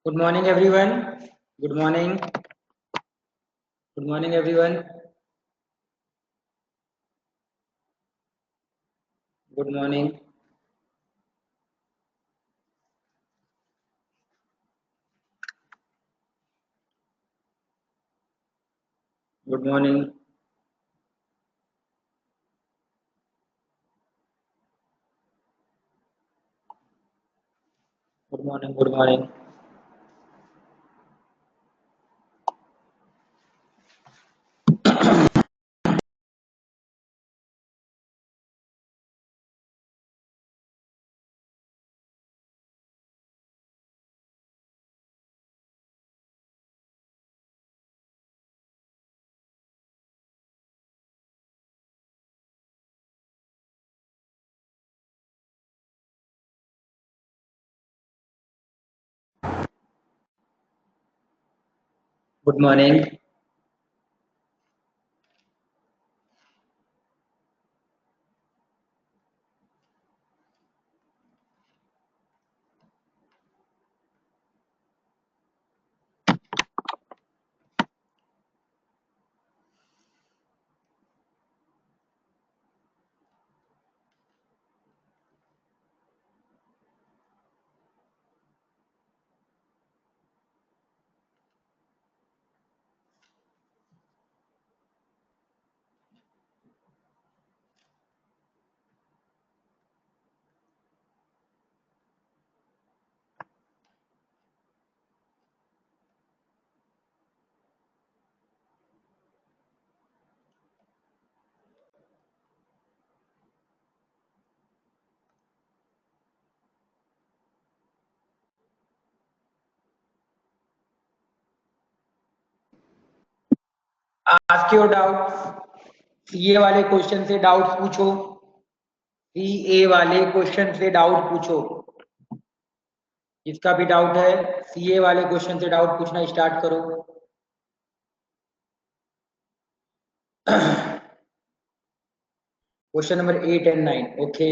Good morning, everyone. Good morning. Good morning, everyone. Good morning. Good morning. Good morning. Good morning. Good morning. Ask your doubts. CA वाले question से doubts पूछो. CA वाले question से doubt पूछो. जिसका भी doubt है CA वाले क्वेश्चन से डाउट पूछना स्टार्ट करो. Question number 8 and 9. ओके.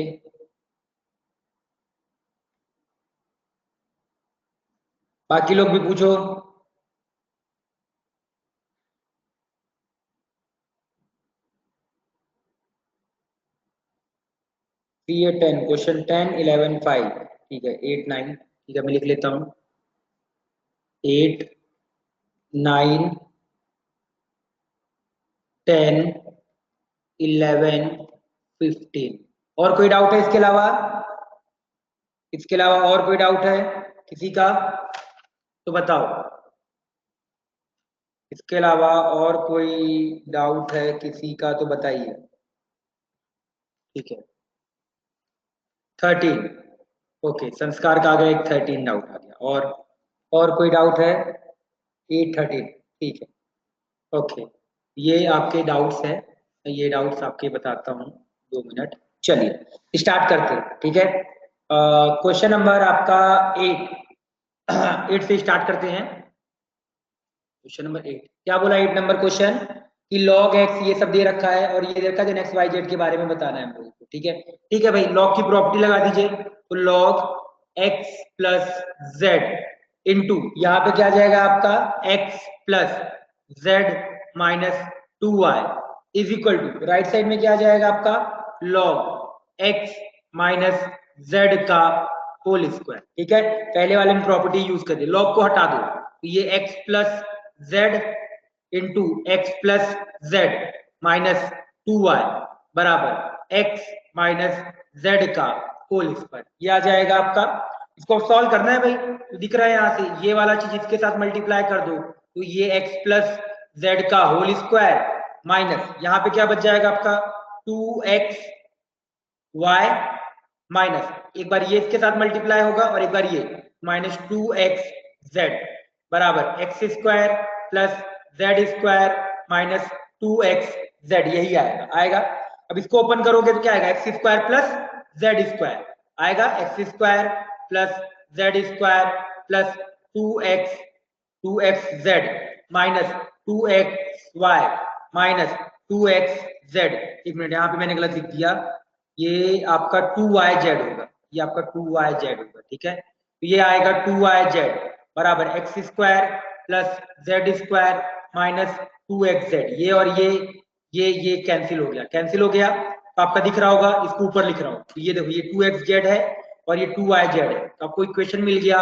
बाकी लोग भी पूछो. CA 10 question 10 11 5. ठीक है. 8 9. ठीक है, मैं लिख लेता हूँ. 8 9 10 11 15. और कोई डाउट है इसके अलावा? इसके अलावा और कोई डाउट है किसी का तो बताओ. इसके अलावा और कोई डाउट है किसी का तो बताइए. ठीक है. 13. ओके, संस्कार का आ गया एक 13 डाउट आ गया. और कोई डाउट है? 8 13. ठीक है. ओके, ये आपके डाउट्स है. ये डाउट्स आपके बताता हूँ. 2 मिनट. चलिए स्टार्ट करते हैं. ठीक है. क्वेश्चन नंबर आपका 8. 8 से स्टार्ट करते हैं. क्वेश्चन नंबर 8 क्या बोला? 8 नंबर क्वेश्चन कि log x ये सब दे रखा है और ये दे रखा है एक्स वाई जेड के बारे में बताना है हम लोगों को. ठीक है. ठीक है भाई, log की प्रॉपर्टी लगा दीजिए. तो log x plus Z into यहाँ पे क्या जाएगा आपका x plus Z minus 2y is equal to right side में क्या जाएगा आपका log x माइनस जेड का होल स्क्वायर. ठीक है. पहले वाले में प्रॉपर्टी यूज कर दे. log को हटा दो तो ये x plus Z into x plus Z minus 2y बराबर x माइनस जेड का होल स्क्वायर. ये आ जाएगा आपका. इसको सॉल्व करना है भाई. तो दिख रहा है यहाँ से ये वाला चीज इसके साथ मल्टीप्लाई कर दो तो ये x प्लस जेड का होल स्क्वायर माइनस यहाँ पे क्या बच जाएगा आपका 2x y माइनस एक बार ये इसके साथ मल्टीप्लाई होगा और एक बार ये माइनस 2x जेड बराबर x square plus z square minus 2x z. यही आएगा. अब इसको ओपन करोगे तो क्या आएगा? X square plus z square आएगा. X square plus z square plus 2x z minus 2x y minus 2x z. एक मिनट, यहाँ पे मैंने गलत लिख दिया. ये आपका 2y जेड होगा. ये आपका 2y जेड होगा. ठीक है. तो ये आएगा 2y जेड बराबर x square plus z square minus 2xz। ये और ये कैंसिल हो गया, कैंसिल हो गया तो आपका दिख रहा होगा, इसको ऊपर लिख रहा हूँ, तो ये देखो ये 2xz है और ये 2yz है, तो आपको इक्वेशन मिल गया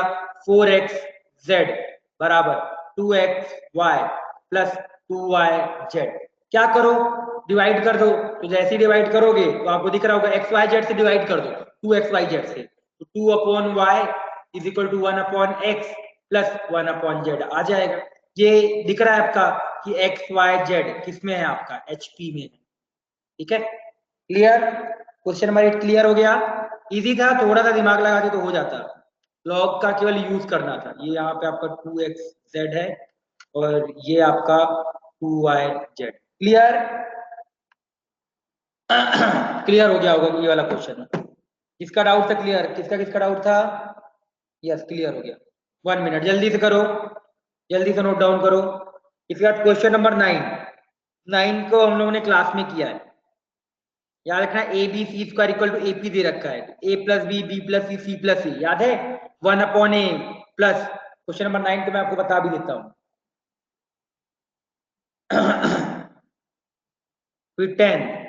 4xz बराबर 2xy प्लस 2yz। क्या करो, डिवाइड कर दो, तो जैसे डिवाइड करोगे तो आपको दिख रहा होगा एक्स वाई जेड से डिवाइड कर दो 2xyz से, तो 2/y is equal to 1/x plus 1/z आ जाएगा। ये दिख रहा है आपका कि एक्स वाई जेड किस में है, आपका HP में है। ठीक है, क्लियर, क्वेश्चन नंबर 8 क्लियर हो गया। इजी था, थोड़ा सा दिमाग लगाते तो हो जाता, लॉग का केवल यूज करना था। ये यहाँ पे आपका 2xz है और ये आपका 2yz। क्लियर क्लियर हो गया होगा ये वाला क्वेश्चन। किसका डाउट था क्लियर, किसका डाउट था? यस क्लियर हो गया। 1 मिनट जल्दी से करो, जल्दी से नोट डाउन करो। इसके बाद क्वेश्चन नंबर 9 को हम लोगों ने क्लास में किया है, याद रखना a B C square equal to AP दे रखा है, A plus B plus c plus c, याद है 1/a प्लस। क्वेश्चन नंबर 9 को मैं आपको बता भी देता हूं फिर 10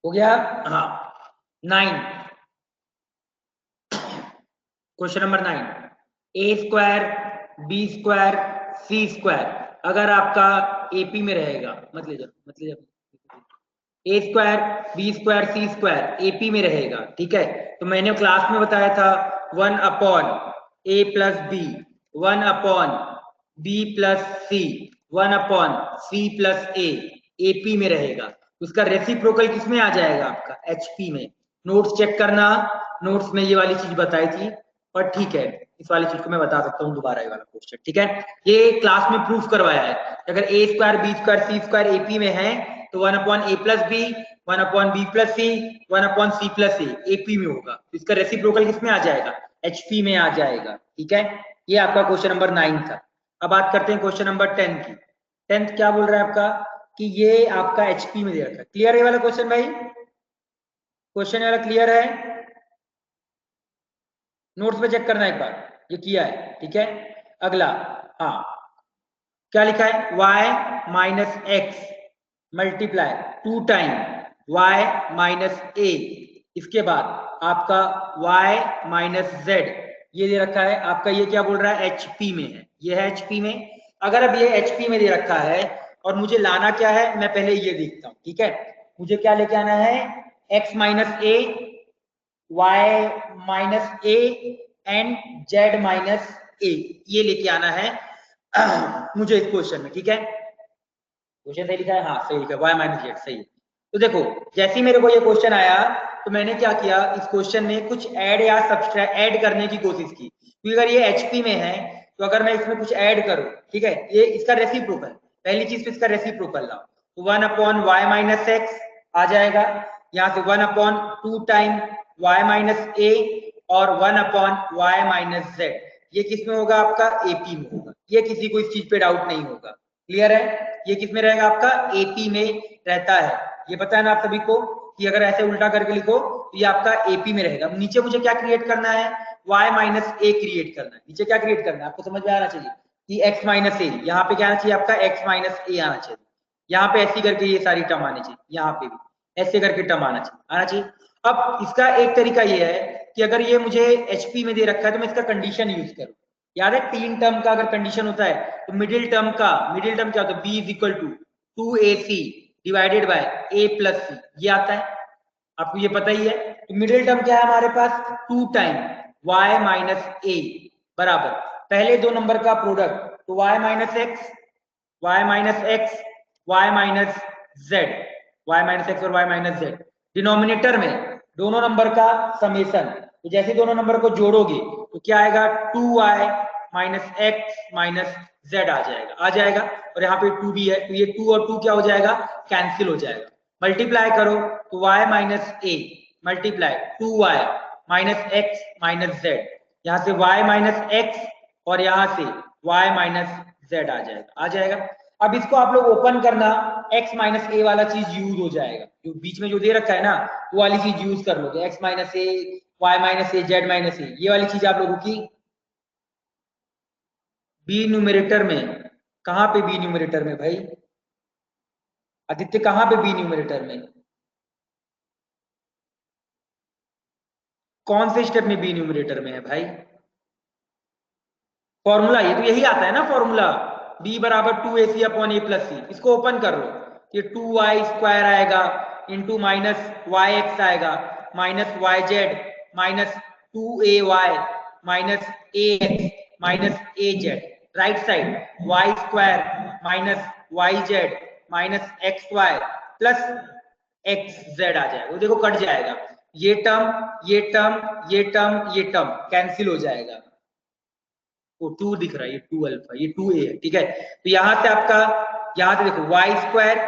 हो गया। हाँ 9, question number 9, A square B square C square अगर आपका AP में रहेगा, मत ले जाओ, A square B square C square AP में रहेगा, ठीक है, तो मैंने क्लास में बताया था 1/A plus B 1/B plus C 1/C plus A AP में रहेगा, उसका रेसिप्रोकल किसमें आ जाएगा, आपका HP में। नोट्स चेक करना, नोट्स में ये वाली चीज बताई थी, और ठीक है इस वाली चीज को मैं बता सकता हूँ दोबारा, ये वाला क्वेश्चन, ठीक है, ये क्लास में प्रूफ करवाया है। अगर A square B square C square AP में है तो 1/A plus B 1/B plus C 1/C plus a AP में होगा, तो इसका रेसिप्रोकल किसमें आ जाएगा, HP में आ जाएगा। ठीक है, ये आपका क्वेश्चन नंबर 9 था। अब बात करते हैं क्वेश्चन नंबर 10 की। 10th क्या बोल रहा है आपका कि ये आपका HP में दे रखा है। क्लियर है वाला क्वेश्चन भाई, क्वेश्चन वाला क्लियर है? नोट्स पे चेक करना एक बार, ये किया है, ठीक है। अगला, हाँ क्या लिखा है, y minus x multiply 2 time y minus a, इसके बाद आपका y माइनस जेड, ये दे रखा है आपका, ये क्या बोल रहा है HP में है, ये है HP में। अगर अब ये HP में दे रखा है और मुझे लाना क्या है, मैं पहले ये देखता हूँ, ठीक है, मुझे क्या लेके आना है, x minus a y minus a and z minus a, ये लेके आना है मुझे इस क्वेश्चन में, ठीक है। क्वेश्चन सही लिखा है, हाँ सही लिखा है, y माइनस जेड सही है। तो देखो जैसे ही मेरे को ये क्वेश्चन आया तो मैंने क्या किया, इस क्वेश्चन में कुछ ऐड या सब्सट्रैक्ट ऐड करने की कोशिश की, क्योंकि अगर ये HP में है तो अगर मैं इसमें कुछ ऐड करूं, ठीक है, ये इसका रेसिप्रोकल, पहली चीज तो इसका रेसिप्रोकल लाओ, तो 1/y माइनस एक्स आ जाएगा, यहाँ से 1/2 टाइम y माइनस ए और 1/y माइनस जेड, ये किस में होगा, आपका AP में होगा। ये किसी को इस चीज पे डाउट नहीं होगा, क्लियर है, ये किस में रहेगा, आपका AP में रहता है। ये पता है ना आप सभी को कि अगर ऐसे उल्टा करके लिखो तो ये आपका AP में रहेगा। नीचे मुझे क्या क्रिएट करना है, y माइनस ए क्रिएट करना है, नीचे क्या क्रिएट करना है, आपको समझ में आना चाहिए कि x माइनस ए, यहाँ पे क्या आना चाहिए, आपका x माइनस ए आना चाहिए, यहाँ पे ऐसी करके ये सारी टर्म आनी चाहिए, यहाँ पे भी ऐसे करके टर्म आना चाहिए। अब इसका एक तरीका ये है कि अगर ये मुझे HP में दे रखा है तो मैं इसका कंडीशन यूज करूँ। याद है 3 टर्म का अगर कंडीशन होता है तो मिडिल टर्म क्या होता है, b is equal to 2AC divided by a plus c, ये आता है, आपको ये पता ही है। तो मिडिल टर्म क्या है हमारे पास, 2 टाइम y माइनस ए बराबर पहले दो नंबर का प्रोडक्ट, तो y minus x y minus x y minus Z, y minus x और y माइनस जेड, डिनोमिनेटर में दोनों नंबर का समेशन, तो जैसे दोनों नंबर को जोड़ोगे तो क्या आएगा, 2y minus x minus z आ जाएगा, और यहाँ पे 2 भी है तो ये 2 और 2 क्या हो जाएगा, कैंसिल हो जाएगा। मल्टीप्लाई करो तो y minus a multiply 2y minus x minus z, यहाँ से y माइनस एक्स और यहाँ से y माइनस जेड आ जाएगा। अब इसको आप लोग ओपन करना, x माइनस ए वाला चीज यूज हो जाएगा, जो बीच में जो दे रखा है ना वो वाली चीज यूज कर लोगे, x minus a, y minus A, z minus a, ये वाली चीज आप लोगों की बी न्यूमरेटर में। कहां पे बी न्यूमरेटर में भाई आदित्य, कहां पे बी न्यूमरेटर में, कौन से स्टेप में बी न्यूमरेटर में है भाई? फॉर्मूला ये तो यही आता है ना फॉर्मूला, b बराबर 2ac अपॉन ए प्लस सी। इसको ओपन कर लो, ये 2y स्क्वायर आएगा इंटू माइनस वाई एक्स आएगा minus y z minus 2ay minus a x minus a z, right side y square minus y z minus x y plus x z आ जाएगा। वो देखो cut जाएगा, ये term ये term ये term ये टर्म कैंसिल हो जाएगा। वो 2 दिख रहा है, ये 2 अल्फा, ये 2a है, ठीक है। तो यहां से आपका, यहां से देखो Y square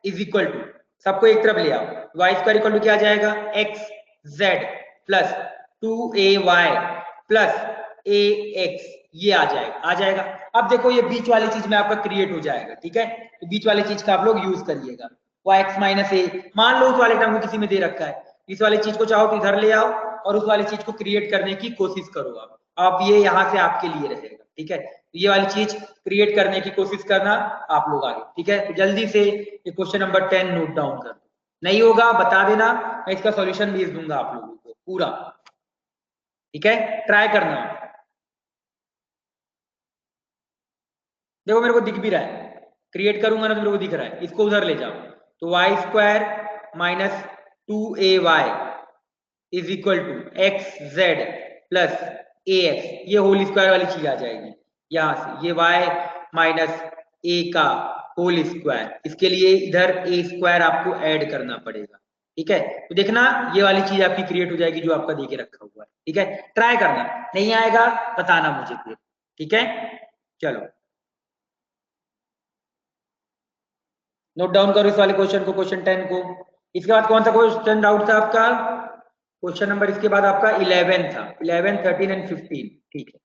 is equal to, सबको एक तरफ ले आओ, वाई स्क्वायर इक्वल टू क्या आ जाएगा, x Z plus 2ay plus ए एक्स, ये आ जाएगा, आ जाएगा। अब देखो ये बीच वाली चीज में आपका क्रिएट हो जाएगा, ठीक है। तो बीच वाली चीज का आप लोग यूज करिएगा, वाई एक्स माइनस ए, मान लो उस वाले टर्म को किसी में दे रखा है, इस वाली चीज को चाहो तो इधर ले आओ और उस वाली चीज को क्रिएट करने की कोशिश करो आप। अब ये यहां से आपके लिए रहेगा, ठीक है। ये वाली चीज क्रिएट करने की कोशिश करना आप लोग आगे, ठीक है। तो जल्दी से ये क्वेश्चन नंबर 10 नोट डाउन कर दो, नहीं होगा बता देना, मैं इसका सॉल्यूशन भेज दूंगा आप लोगों को पूरा, ठीक है। ट्राई करना, देखो मेरे को दिख भी रहा है, क्रिएट करूंगा ना तो मेरे को दिख रहा है, इसको उधर ले जाओ। तो Y square minus 2ay is equal to X Z plus A x, ये होल स्क्वायर वाली चीज आ जाएगी यहां से, ये y माइनस ए का होल स्क्वायर, इसके लिए इधर ए स्क्वायर आपको ऐड करना पड़ेगा, ठीक है। तो देखना ये वाली चीज आपकी क्रिएट हो जाएगी जो आपका देके रखा हुआ है, ठीक है। ट्राई करना, नहीं आएगा बताना मुझे फिर, ठीक है। चलो नोट डाउन करो इस वाले क्वेश्चन को, क्वेश्चन 10 को। इसके बाद कौन सा क्वेश्चन डाउट था आपका, क्वेश्चन नंबर इसके बाद आपका 11 था, 11 13 एंड 15, ठीक है,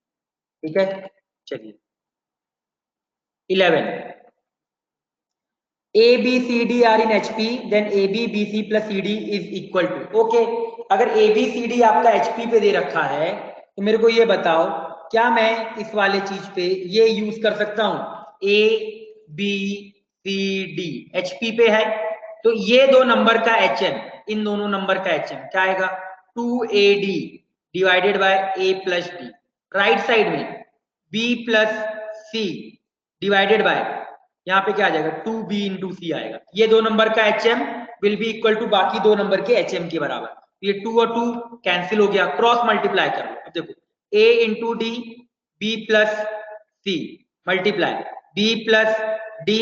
ठीक है। चलिए 11, A B C D are in HP then A B B C plus C D is equal to, okay. अगर ए बी सी डी आपका एचपी पे दे रखा है तो मेरे को ये बताओ क्या मैं इस वाले चीज पे ये यूज कर सकता हूं, A B C D HP पे है तो ये दो नंबर का एच एम, इन दोनों नंबर का एच एम क्या आएगा, 2AD divided by a plus d, right side में b plus C divided by, यहाँ पे क्या आ जाएगा 2b इंटू सी आएगा, ये दो नंबर का H M will be equal to बाकी दो नंबर के एच एम के बराबर, ये 2 और 2 कैंसिल हो गया, क्रॉस मल्टीप्लाई कर लो। अब देखो a into d b plus C multiply B plus D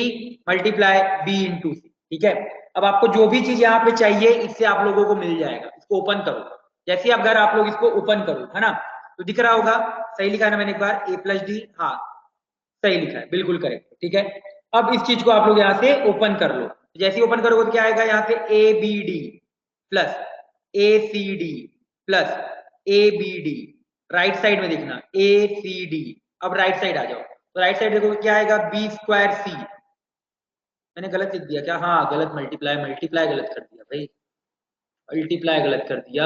multiply B into c, ठीक है। अब आपको जो भी चीज यहाँ पे चाहिए इससे आप लोगों को मिल जाएगा, इसको ओपन करो, जैसे अगर आप लोग इसको ओपन करो है ना तो दिख रहा होगा, सही लिखा है ना मैंने एक बार, a प्लस डी, हाँ सही लिखा है, बिल्कुल करेक्ट, ठीक है। अब इस चीज को आप लोग यहाँ से ओपन कर लो, जैसे ही ओपन करोगे तो क्या आएगा, यहाँ से A B D plus A C D plus A B D, right side में देखना ए सी डी। अब राइट साइड आ जाओ तो राइट साइड देखो क्या आएगा, बी स्क्वायर सी, मैंने गलत लिख दिया क्या, हाँ गलत, मल्टीप्लाई मल्टीप्लाई गलत कर दिया भाई, मल्टीप्लाई गलत कर दिया,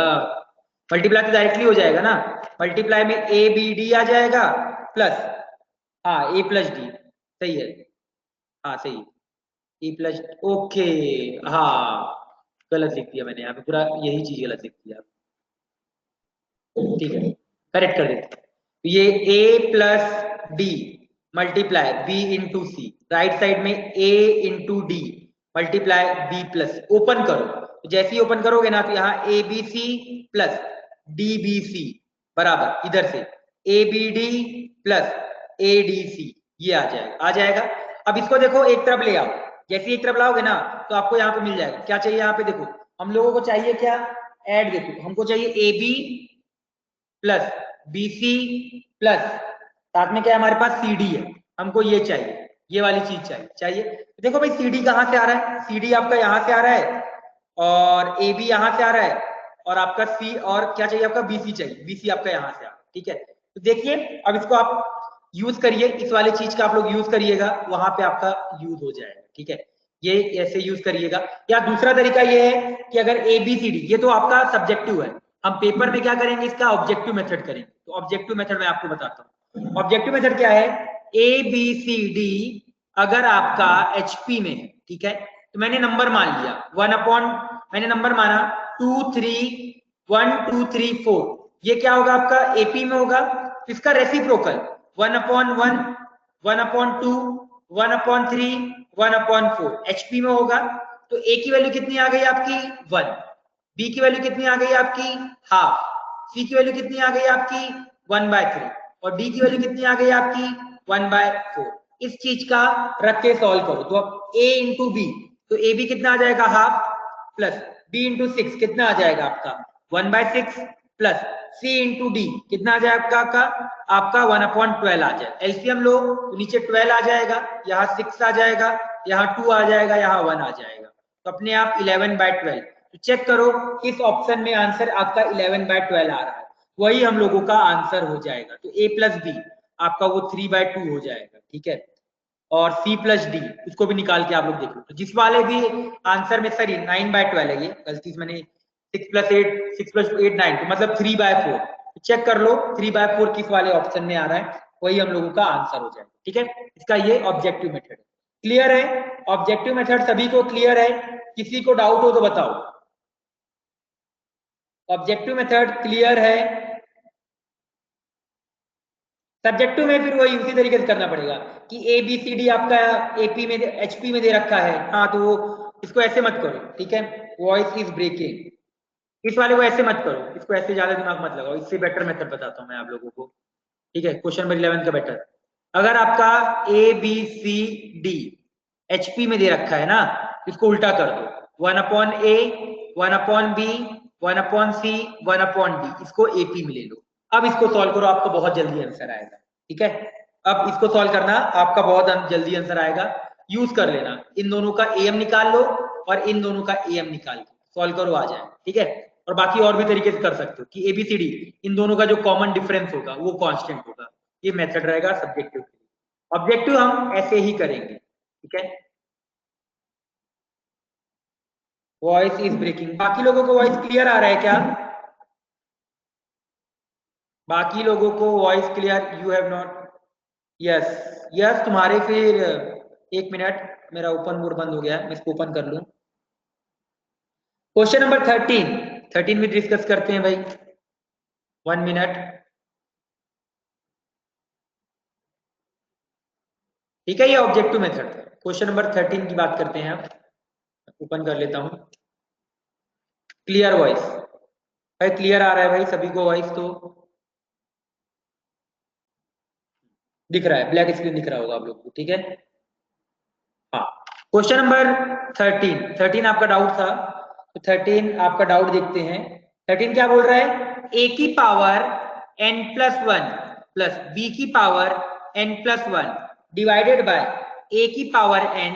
मल्टीप्लाई तो डायरेक्टली हो जाएगा ना, मल्टीप्लाई में ए बी डी आ जाएगा प्लस, हाँ ए प्लस डी, सही है, हाँ सही, ए प्लस, ओके, हाँ गलत लिख दिया मैंने यहाँ पे, पूरा यही चीज गलत लिख दिया, ठीक है करेक्ट कर देते। तो ये a plus D multiply B into C, right side में a into D multiply B plus, open करो, तो जैसे ही ओपन करोगे ना तो यहाँ A B C plus D B C बराबर इधर से A B D plus A D C, ये आ जाएगा, आ जाएगा। अब इसको देखो एक तरफ ले आओ, जैसे एक तरफ लाओगे ना तो आपको यहाँ पे मिल जाएगा, क्या चाहिए यहाँ पे देखो, हम लोगों को चाहिए क्या, ऐड, देखो हमको चाहिए A B plus BC plus साथ में क्या है हमारे पास CD है, हमको ये चाहिए, ये वाली चीज चाहिए, चाहिए। तो देखो भाई CD कहाँ से आ रहा है, CD आपका यहाँ से आ रहा है और AB यहाँ से आ रहा है और आपका C और क्या चाहिए आपका BC चाहिए, BC आपका यहाँ से आ रहा है, ठीक है। तो देखिए अब इसको आप यूज करिए, इस वाले चीज का आप लोग यूज करिएगा, वहां पे आपका यूज हो जाएगा, ठीक है। ये ऐसे यूज करिएगा। या दूसरा तरीका ये है कि अगर ABCD, ये तो आपका सब्जेक्टिव है, हम पेपर में क्या करेंगे, इसका ऑब्जेक्टिव मेथड करेंगे। तो ऑब्जेक्टिव मेथड मैं आपको बताता हूँ। ऑब्जेक्टिव मेथड क्या है, ABCD अगर आपका HP में है, ठीक है, तो मैंने नंबर मान लिया 1 मैंने नंबर माना 2 3 1 2 3 4, ये क्या होगा आपका AP में होगा। इसका रेसिप्रोकल 1/1 1/2 1/3 1/4 HP में होगा। तो A की वैल्यू कितनी आ गई आपकी 1, B की वैल्यू कितनी आ गई आपकी हाफ, C की वैल्यू कितनी आ गई आपकी 1/3 और D की वैल्यू कितनी आ गई आपकी 1/4। इस चीज का रख के सॉल्व करो। तो अब A इंटू बी, तो AB कितना आ जाएगा हाफ, प्लस B इंटू 6 कितना आ जाएगा आपका 1/6, प्लस C इंटू डी कितना आ जाएगा आपका 1/12 आ जाएगा। एलसीएम लो तो नीचे 12 आ जाएगा, यहाँ 6 आ जाएगा, यहाँ 2 आ जाएगा, यहाँ 1 आ जाएगा, तो अपने आप 11/12। तो चेक करो किस ऑप्शन में आंसर आपका 11/12 आ रहा है, वही हम लोगों का आंसर हो जाएगा। तो A प्लस बी आपका वो 3/2 हो जाएगा, ठीक है। और C प्लस डी उसको भी निकाल के आप लोग देख लो। तो जिस वाले भी आंसर में, सॉरी 9/12 है, ये गलती से मैंने 6 + 8 6 + 8 9, तो मतलब 3/4। चेक कर लो 3/4 किस वाले ऑप्शन में आ रहा है, वही हम लोगों का आंसर हो जाएगा, ठीक है। इसका ये ऑब्जेक्टिव मेथड है। क्लियर है, ऑब्जेक्टिव मेथड सभी को क्लियर है? किसी को डाउट हो तो बताओ। ऑब्जेक्टिव मेथड क्लियर है? सब्जेक्टिव में फिर वही उसी तरीके से करना पड़ेगा कि ABCD आपका AP में HP में दे रखा है, हाँ तो वो इसको ऐसे मत करो, ठीक है। वॉइस इज ब्रेकिंग, इस वाले को ऐसे मत करो, इसको ऐसे ज्यादा दिमाग मत लगाओ, इससे बेटर मेथड बताता हूँ मैं आप लोगों को, ठीक है। क्वेश्चन नंबर 11 का बेटर, अगर आपका ABCD HP में दे रखा है ना, इसको उल्टा कर दो 1/A 1/B 1/C 1/D, इसको AP में ले लो। अब इसको सॉल्व करो, आपको बहुत जल्दी आंसर आएगा, ठीक है। अब इसको सॉल्व करना, आपका बहुत जल्दी आंसर आएगा। यूज कर लेना, इन दोनों का AM निकाल लो और इन दोनों का AM निकाल के सॉल्व करो, आ जाए, ठीक है। और बाकी और भी तरीके से कर सकते हो कि ABCD इन दोनों का जो कॉमन डिफरेंस होगा वो कांस्टेंट होगा। ये मेथड रहेगा सब्जेक्टिव। ऑब्जेक्टिव हम ऐसे ही करेंगे, ठीक है। वॉइस इज ब्रेकिंग, बाकी लोगों को वॉइस क्लियर आ रहा है क्या? बाकी लोगों को voice clear? You have not? Yes yes, तुम्हारे फिर 1 मिनट, मेरा ओपन बोर्ड बंद हो गया, मैं इसको ओपन कर लूं। क्वेश्चन नंबर 13 में डिस्कस करते हैं भाई, 1 मिनट, ठीक है। ये ऑब्जेक्टिव मेथड है। क्वेश्चन नंबर 13 की बात करते हैं, अब ओपन कर लेता हूं। क्लियर वॉइस भाई, क्लियर आ रहा है भाई सभी को वॉइस? तो दिख रहा है, ब्लैक स्क्रीन दिख रहा होगा आप लोग को, ठीक है। हाँ, क्वेश्चन नंबर 13 आपका डाउट था, तो 13 आपका डाउट देखते हैं। 13 क्या बोल रहा है, A की पावर n+1 प्लस B की power n+1 divided by A की पावर n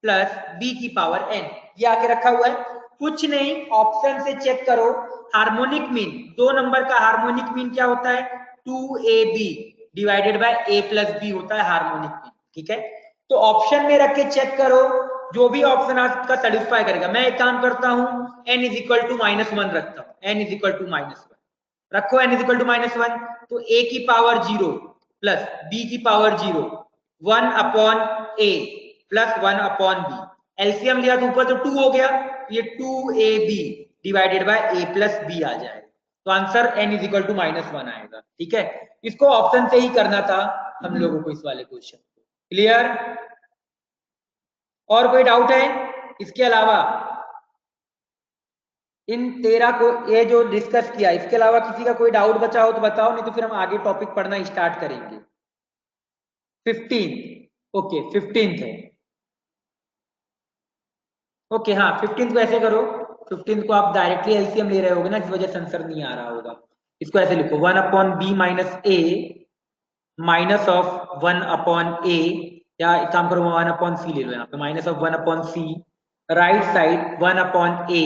प्लस B की पावर n, ये आके रखा हुआ है। कुछ नहीं, ऑप्शन से चेक करो, हार्मोनिक मीन, दो नंबर का हार्मोनिक मीन क्या होता है, 2AB divided by A plus B होता है हार्मोनिक मीन, ठीक है। तो ऑप्शन में रख के चेक करो, जो भी ऑप्शन आपका सेटिस्फाई करेगा। मैं एक काम करता हूं, n = -1 रखता हूं, n = -1 रखो, n = -1, तो A की पावर 0 प्लस B की power 0 1/A plus 1/B, LCM लिया तो ऊपर तो 2 हो गया, ये 2AB divided by A plus B आ जाएगा। तो आंसर n = -1 आएगा, ठीक है। इसको ऑप्शन से ही करना था हम लोगों को, इस वाले क्वेश्चन। क्लियर? और कोई डाउट है इसके अलावा? इन 13 को ये जो डिस्कस किया, इसके अलावा किसी का कोई डाउट बचा हो तो बताओ, नहीं तो फिर हम आगे टॉपिक पढ़ना स्टार्ट करेंगे। 15, ओके 15 है, ओके। हाँ 15 को ऐसे करो, 15 को आप डायरेक्टली एलसीएम ले रहे होगे ना, इस वजह से आंसर नहीं आ रहा होगा। इसको ऐसे लिखो 1/B - A minus of 1/A, या एक काम करो 1/C ले लो, यहाँ पे -1/C, right side 1/A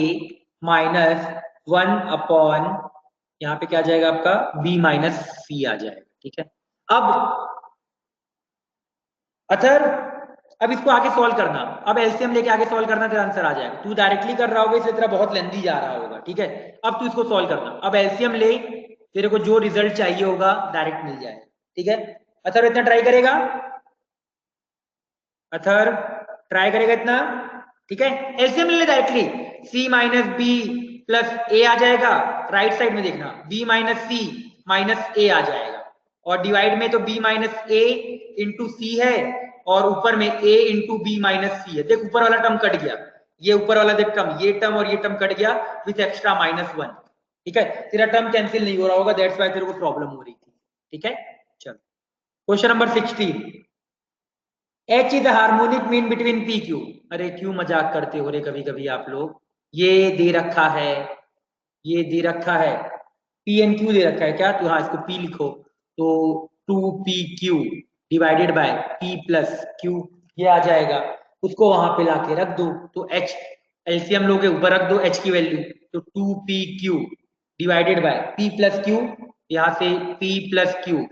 minus 1/, यहाँ पे क्या आ जाएगा आपका B - C आ जाएगा, ठीक है। अब अथर अब इसको आगे सॉल्व करना, अब एलसीएम लेके आगे सॉल्व करना, तेरा आंसर आ जाएगा। तू डायरेक्टली कर रहा होगा इसलिए तेरा बहुत लेंथी जा रहा होगा, ठीक है। अब तू इसको सॉल्व करना, अब एलसीएम ले, तेरे को जो रिजल्ट चाहिए होगा डायरेक्ट मिल जाएगा, ठीक है। अथर इतना ट्राई करेगा, अथर ट्राई करेगा इतना, ठीक है। एलसीएम ले ले डायरेक्टली, सी माइनस बी प्लस ए आ जाएगा, राइट साइड में देखना, बी माइनस सी माइनस ए आ जाएगा, और डिवाइड में तो बी माइनस ए इंटू सी है, और ऊपर में a इंटू बी माइनस सी है। देख ऊपर वाला टर्म कट गया, ये ऊपर वाला देख टर्म, ये टर्म और ये टर्म कट गया विथ एक्स्ट्रा -1, ठीक है। तेरा टर्म कैंसिल नहीं हो रहा होगा, दैट्स व्हाई तेरे को प्रॉब्लम हो रही थी, ठीक है। चलो question number 16, H is harmonic mean between P Q. अरे क्यों मजाक करते हो रे कभी कभी आप लोग, ये दे रखा है, ये दे रखा है, पी एन क्यू दे रखा है क्या, तो हाँ इसको पी लिखो, तो 2pq divided by p plus Q, ये आ जाएगा, उसको वहां पे लाके रख दो, तो h एलसीएम लोगे ऊपर रख दो h की वैल्यू, तो 2pq divided by p plus Q, यहाँ से p प्लस क्यू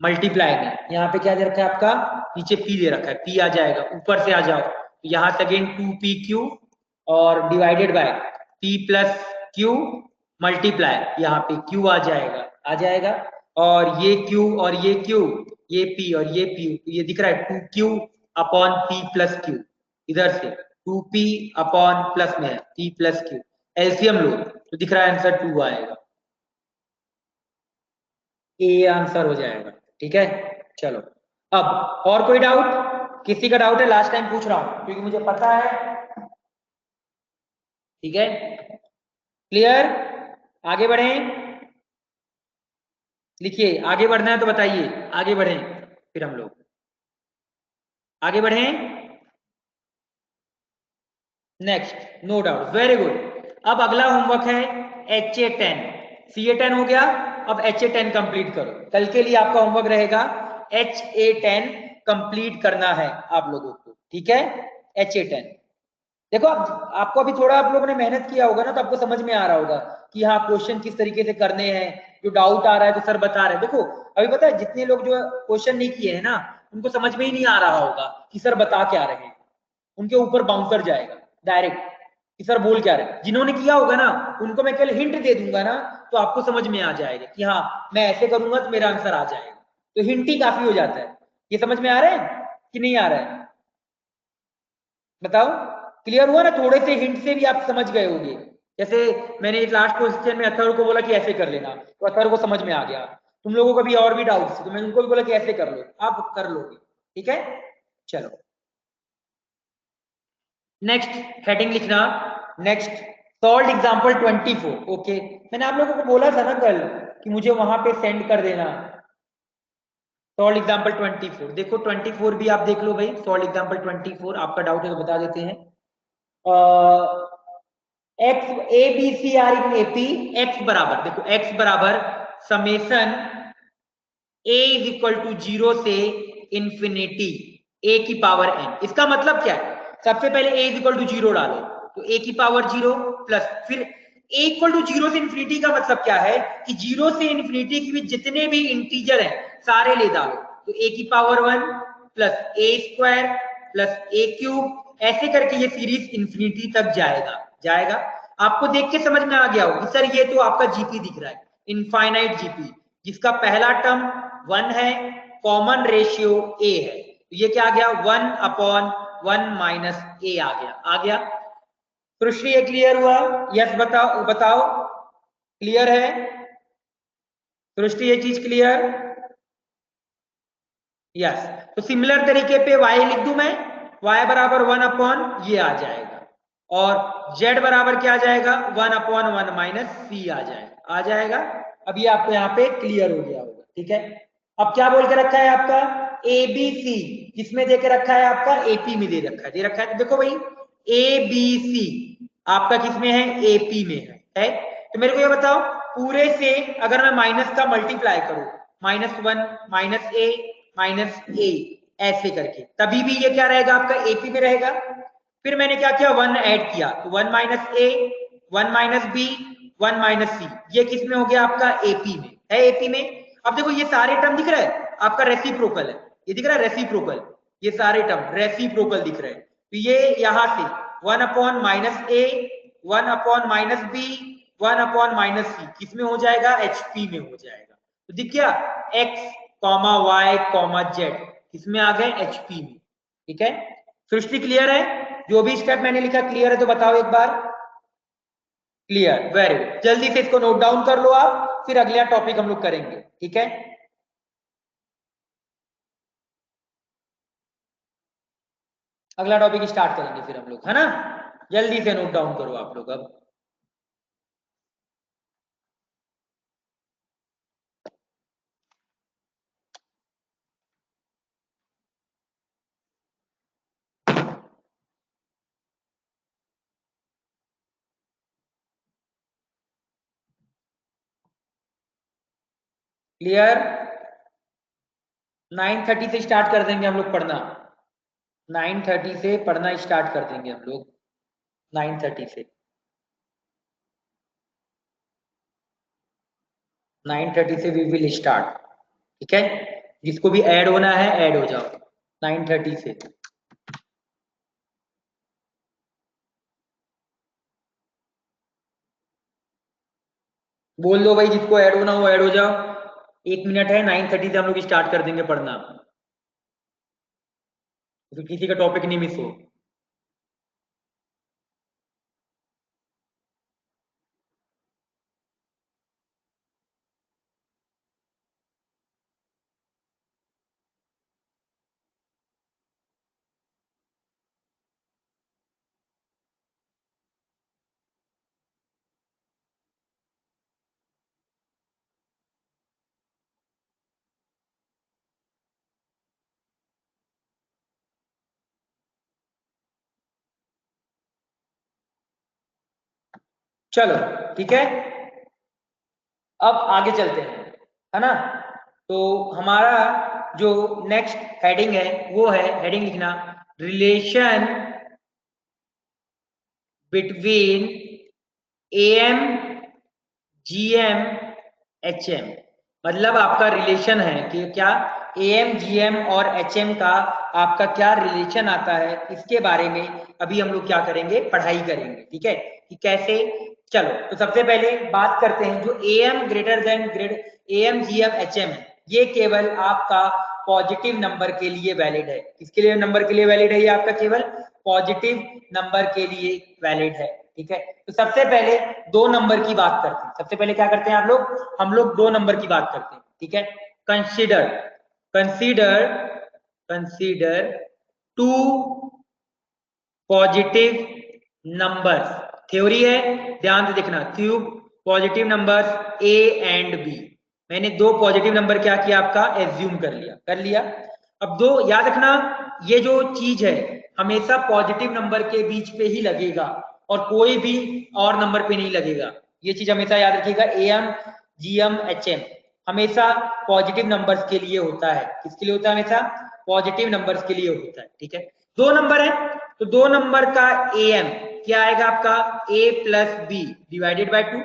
मल्टीप्लाई में, यहाँ पे क्या दे रखा है आपका, नीचे p दे रखा है, p आ जाएगा, ऊपर से आ जाओ, यहाँ से अगेन 2pq और divided by p plus Q multiply, यहाँ पे q आ जाएगा, आ जाएगा, और ये q और ये q, ये p और ये p, ये दिख रहा है 2q upon p plus Q, इधर से 2p अपॉन प्लस में है p प्लस क्यू, एलसीएम लो तो दिख रहा है आंसर 2 आएगा, ए आंसर हो जाएगा, ठीक है। चलो अब और कोई डाउट, किसी का डाउट है, लास्ट टाइम पूछ रहा हूं क्योंकि मुझे पता है, ठीक है। क्लियर, आगे बढ़े, लिखिए आगे बढ़ना है तो बताइए, आगे बढ़े, फिर हम लोग आगे बढ़े। Next, no doubt, very good. अब अगला होमवर्क है HA10, CA10 हो गया, अब HA10 कंप्लीट करो। कल के लिए आपका होमवर्क रहेगा HA10 कंप्लीट करना है आप लोगों को, ठीक है। HA10 देखो, आपको अभी थोड़ा आप लोगों ने मेहनत किया होगा ना, तो आपको समझ में आ रहा होगा कि हाँ क्वेश्चन किस तरीके से करने हैं, जो डाउट आ रहा है तो सर बता रहे हैं। देखो अभी पता है, जितने लोग जो क्वेश्चन नहीं किए हैं ना, उनको समझ में ही नहीं आ रहा होगा कि सर बता क्या रहे हैं, उनके ऊपर बाउंसर जाएगा डायरेक्ट कि सर बोल क्या रहे। जिन्होंने किया होगा ना, उनको मैं कल हिंट दे दूंगा ना, तो आपको समझ में आ जाएगा कि हाँ मैं ऐसे करूंगा तो मेरा आंसर आ जाएगा, तो हिंट ही काफी हो जाता है। ये समझ में आ रहा है कि नहीं आ रहा है, बताओ, क्लियर हुआ ना, थोड़े से हिंट से भी आप समझ गए होंगे। जैसे मैंने लास्ट क्वेश्चन में अथर को बोला कि ऐसे कर लेना, तो अथर को समझ में आ गया। तुम लोगों को भी और भी डाउट्स, तो मैंने उनको भी बोला कि ऐसे कर लो, आप कर लोगे, ठीक है। चलो नेक्स्ट हेडिंग लिखना, नेक्स्ट सॉल्व एग्जांपल 24, ओके। मैंने आप लोगों को बोला था ना कल कि मुझे वहां पे सेंड कर देना सॉल्व एग्जांपल 24। देखो 24 भी आप देख लो भाई, सॉल्व एग्जांपल 24, आपका डाउट है तो बता देते हैं। X A B C are in AP, X बराबर, देखो एक्स बराबर summation A is equal to 0 से इंफिनिटी ए की पावर एन। इसका मतलब क्या है, सबसे पहले ए इज इक्वल टू 0 डालो, तो ए की पावर 0 प्लस फिर ए इक्वल टू 0 से इंफिनिटी का मतलब क्या है कि 0 से इंफिनिटी के बीच जितने भी इंटीजर हैं सारे ले डालो, तो ए की power 1 plus A square plus A cube, ऐसे करके ये सीरीज इंफिनिटी तक जाएगा, जाएगा। आपको देख के समझ में आ गया होगा सर ये तो आपका जीपी दिख रहा है, इनफाइनाइट जीपी, जिसका पहला टर्म 1 है, कॉमन रेशियो ए है, तो ये क्या आ गया 1/1 माइनस ए आ गया, आ गया। सृष्टि ये क्लियर हुआ, यस बताओ, बताओ क्लियर है सृष्टि, ये चीज क्लियर, यस। तो सिमिलर तरीके पे y लिख दूं मैं, y बराबर 1/, ये आ जाएगा, और z बराबर क्या आ जाएगा 1/1 माइनस सी आ जाएगा, आ जाएगा। अब ये आपको यहाँ पे क्लियर हो गया होगा, ठीक है। अब क्या बोल के रखा है आपका ए बी सी, किसमें दे के रखा है आपका एपी में दे रखा है, दे रखा है, तो देखो भाई ए बी सी आपका किसमें है एपी में है। तो मेरे को ये बताओ, पूरे से अगर मैं माइनस का मल्टीप्लाई करूं, -1 माइनस ए माइनस ए ऐसे करके, तभी भी ये क्या रहेगा आपका एपी में रहेगा। फिर मैंने क्या किया 1 ऐड किया, तो 1 माइनस ए 1 माइनस बी 1 माइनस सी, ये किस में हो गया आपका एपी में, है एपी में। अब देखो ये सारे टर्म दिख रहा है आपका रेसिप्रोकल है, ये दिख रहा है रेसिप्रोकल, ये सारे टर्म रेसिप्रोकल दिख रहे हैं। तो ये यहाँ से 1/-a 1/-b 1/-c किसमें हो जाएगा, HP में हो जाएगा। तो दिख गया x, y, z किसमें आ गए, HP में। ठीक है, सृष्टि क्लियर है? जो भी स्टेप मैंने लिखा क्लियर है तो बताओ एक बार। Clear, very good. जल्दी से इसको नोट डाउन कर लो आप, फिर अगला टॉपिक हम लोग करेंगे। ठीक है, अगला टॉपिक स्टार्ट करेंगे फिर हम लोग, है ना। जल्दी से नोट डाउन करो आप लोग अब। क्लियर, 9:30 से स्टार्ट कर देंगे हम लोग पढ़ना। 9:30 से पढ़ना स्टार्ट कर देंगे हम लोग, 9:30 से। 9:30 से वी विल स्टार्ट। ठीक है, जिसको भी ऐड होना है ऐड हो जाओ 9:30 से। बोल दो भाई, जिसको ऐड होना हो ऐड हो जाओ। 1 मिनट है, 9:30 से हम लोग स्टार्ट कर देंगे पढ़ना, तो किसी का टॉपिक नहीं मिस हो। चलो ठीक है, अब आगे चलते हैं, है ना। तो हमारा जो नेक्स्ट हेडिंग है वो है, हेडिंग लिखना, relation between AM GM HM। मतलब आपका रिलेशन है कि क्या AM GM और HM का आपका क्या रिलेशन आता है, इसके बारे में अभी हम लोग क्या करेंगे, पढ़ाई करेंगे। ठीक है, कि कैसे। चलो तो सबसे पहले बात करते हैं, जो AM greater then AM GM HM है, ये केवल आपका पॉजिटिव नंबर के लिए वैलिड है। किसके लिए नंबर के लिए वैलिड है, ये आपका केवल पॉजिटिव नंबर के लिए वैलिड है। ठीक है, तो सबसे पहले 2 नंबर की बात करते हैं। सबसे पहले क्या करते हैं आप लोग, हम लोग 2 नंबर की बात करते हैं। ठीक है, consider consider consider 2 positive numbers. Theory है, ध्यान से देखना, cube positive numbers A and B। मैंने 2 पॉजिटिव नंबर क्या किया, आपका एज्यूम कर लिया। अब 2 याद रखना, ये जो चीज है हमेशा पॉजिटिव नंबर के बीच पे ही लगेगा और कोई भी और नंबर पे नहीं लगेगा। ये चीज हमेशा याद रखिएगा, AM GM HM हमेशा पॉजिटिव नंबर्स के लिए होता है। किसके लिए होता है, हमेशा पॉजिटिव नंबर्स के लिए होता है। ठीक है, 2 नंबर है तो 2 नंबर का AM क्या आएगा, आपका A+B डिवाइडेड बाय 2।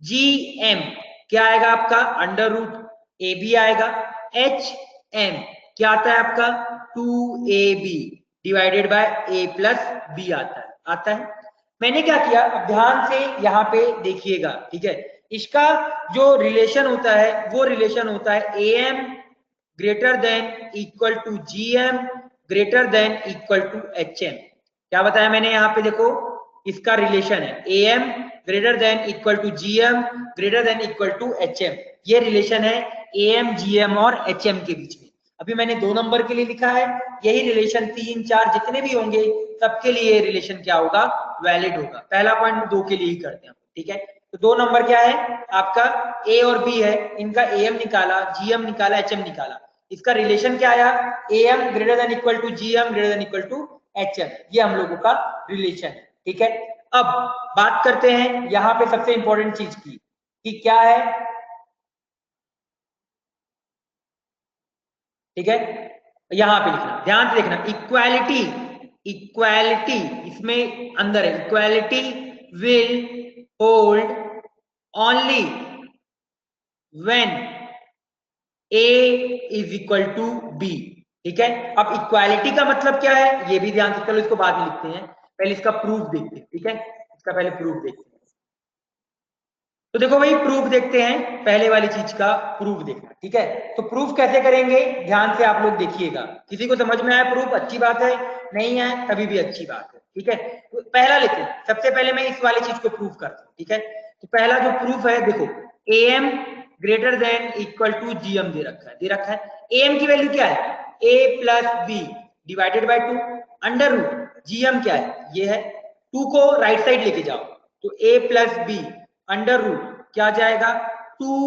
GM क्या आएगा आपका, √AB आएगा। HM क्या आता है आपका, 2AB डिवाइडेड बाय A+B आता है। मैंने क्या किया, अब ध्यान से यहाँ पे देखिएगा। ठीक है, इसका जो रिलेशन होता है वो रिलेशन होता है AM greater than equal to GM greater than equal to HM। क्या बताया मैंने, यहाँ पे देखो, इसका रिलेशन है AM greater than equal to GM greater than equal to HM। ये रिलेशन है AM GM और HM के बीच में। अभी मैंने 2 नंबर के लिए लिखा है, यही रिलेशन 3 4 जितने भी होंगे सबके लिए रिलेशन क्या होगा, वैलिड होगा। पहला पॉइंट 2 के लिए ही करते हैं। ठीक है, तो 2 नंबर क्या है आपका, A और B है, इनका AM निकाला, GM निकाला, HM निकाला। इसका रिलेशन क्या आया, AM greater than equal to GM greater than equal to HM। ये हम लोगों का रिलेशन है। ठीक है, अब बात करते हैं यहाँ पे सबसे इंपॉर्टेंट चीज की, कि क्या है। ठीक है, यहां पे लिखना, ध्यान से देखना, इक्वालिटी इक्वालिटी इसमें अंदर है, equality will hold only when A is equal to B। ठीक है। अब इक्वालिटी का मतलब क्या है ये भी ध्यान से, चलो इसको बाद में लिखते हैं, पहले इसका प्रूफ देखते हैं। ठीक है, इसका पहले प्रूफ देखते हैं। तो देखो भाई प्रूफ देखते हैं, पहले वाली चीज का प्रूफ देखना। ठीक है, तो प्रूफ कैसे करेंगे ध्यान से आप लोग देखिएगा। किसी को समझ में आया प्रूफ अच्छी बात है, नहीं है तभी भी अच्छी बात है। ठीक है, तो पहला लेते हैं, सबसे पहले मैं इस वाली चीज को प्रूफ करता हूँ। ठीक है, तो पहला जो प्रूफ है देखो, am greater than equal to gm दे रखा है। am की वैल्यू क्या है, a plus B divided by 2 under root gm क्या है, ये है 2 को राइट साइड लेके जाओ तो a plus B under root क्या आ जाएगा 2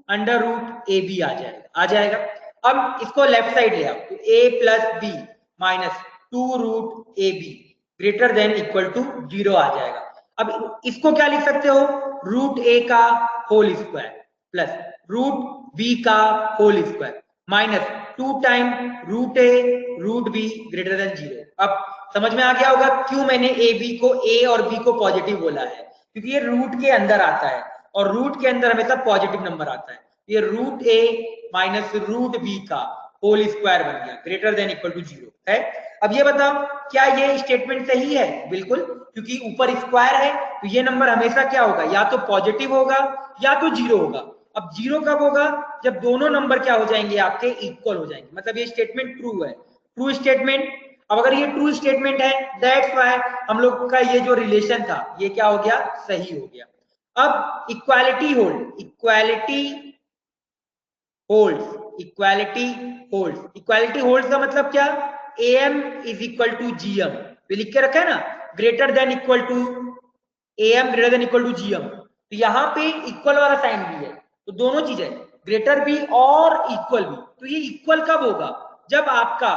अंडर रूट ए बी आ जाएगा। अब इसको लेफ्ट साइड ले आओ तो a plus B minus 2 root A B greater than equal to 0 आ जाएगा। अब इसको क्या लिख सकते हो, रूट ए का whole square plus root b का whole square minus 2 time root a root b greater than 0। अब समझ में आ गया होगा क्यों मैंने ए बी को ए और बी को पॉजिटिव बोला है, क्योंकि ये रूट के अंदर आता है और रूट के अंदर हमेशा पॉजिटिव नंबर आता है। ये रूट ए माइनस रूट बी का होल स्क्वायर बन गया ग्रेटर देन इक्वल टू 0 है। अब ये बताओ क्या ये स्टेटमेंट सही है, बिल्कुल, क्योंकि ऊपर स्क्वायर है तो ये नंबर हमेशा क्या होगा, या तो पॉजिटिव होगा या तो 0 होगा। अब 0 कब होगा, जब दोनों नंबर क्या हो जाएंगे आपके इक्वल हो जाएंगे, मतलब ये स्टेटमेंट ट्रू है, ट्रू स्टेटमेंट। अब अगर ये ट्रू स्टेटमेंट है दैट्स व्हाई हम लोग का ये जो रिलेशन था ये क्या हो गया, सही हो गया। अब इक्वालिटी होल्ड, इक्वालिटी होल्ड्स का मतलब क्या, am is equal to gm, तो लिख के रखा है ना, greater than equal to am greater than equal to gm, तो यहाँ पे इक्वल वाला साइन भी है, तो दोनों चीजें ग्रेटर भी और इक्वल भी। तो ये इक्वल कब होगा, जब आपका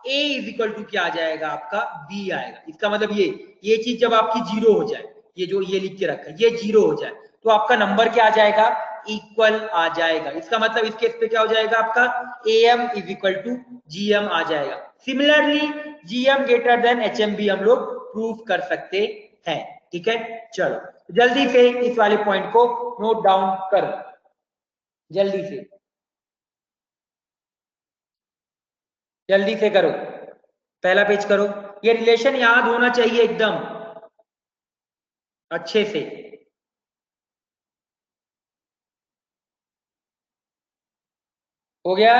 a इज इक्वल टू क्या आ जाएगा, आपका b आएगा। इसका मतलब ये चीज जब आपकी 0 हो जाए, ये जो ये लिख के रखा है ये 0 हो जाए तो आपका नंबर क्या आ जाएगा, इक्वल आ जाएगा। इसका मतलब इस केस पे क्या हो जाएगा, आपका am is equal to gm आ जाएगा। Similarly gm greater than hm भी हम लोग प्रूफ कर सकते हैं। ठीक है, चलो जल्दी से इस वाले पॉइंट को नोट डाउन करो, जल्दी से करो, पहला पेज करो। ये रिलेशन याद होना चाहिए एकदम अच्छे से। हो गया,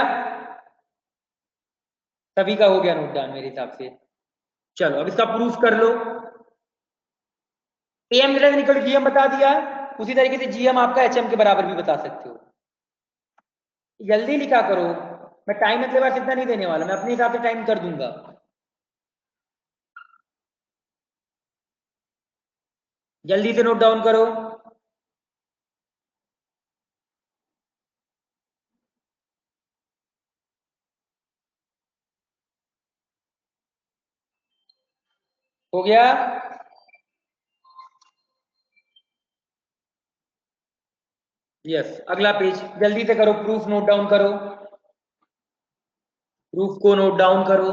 सभी का हो गया नोट डाउन मेरे हिसाब से। चलो अब इसका प्रूफ कर लो। am greater than equal to gm बता दिया, उसी तरीके से gm आपका hm के बराबर भी बता सकते हो। जल्दी लिखा करो, मैं टाइम मतलब बस इतना नहीं देने वाला, मैं अपने हिसाब से टाइम कर दूंगा। जल्दी से नोट डाउन करो। हो गया, यस, अगला पेज जल्दी से करो, प्रूफ नोट डाउन करो, प्रूफ को नोट डाउन करो।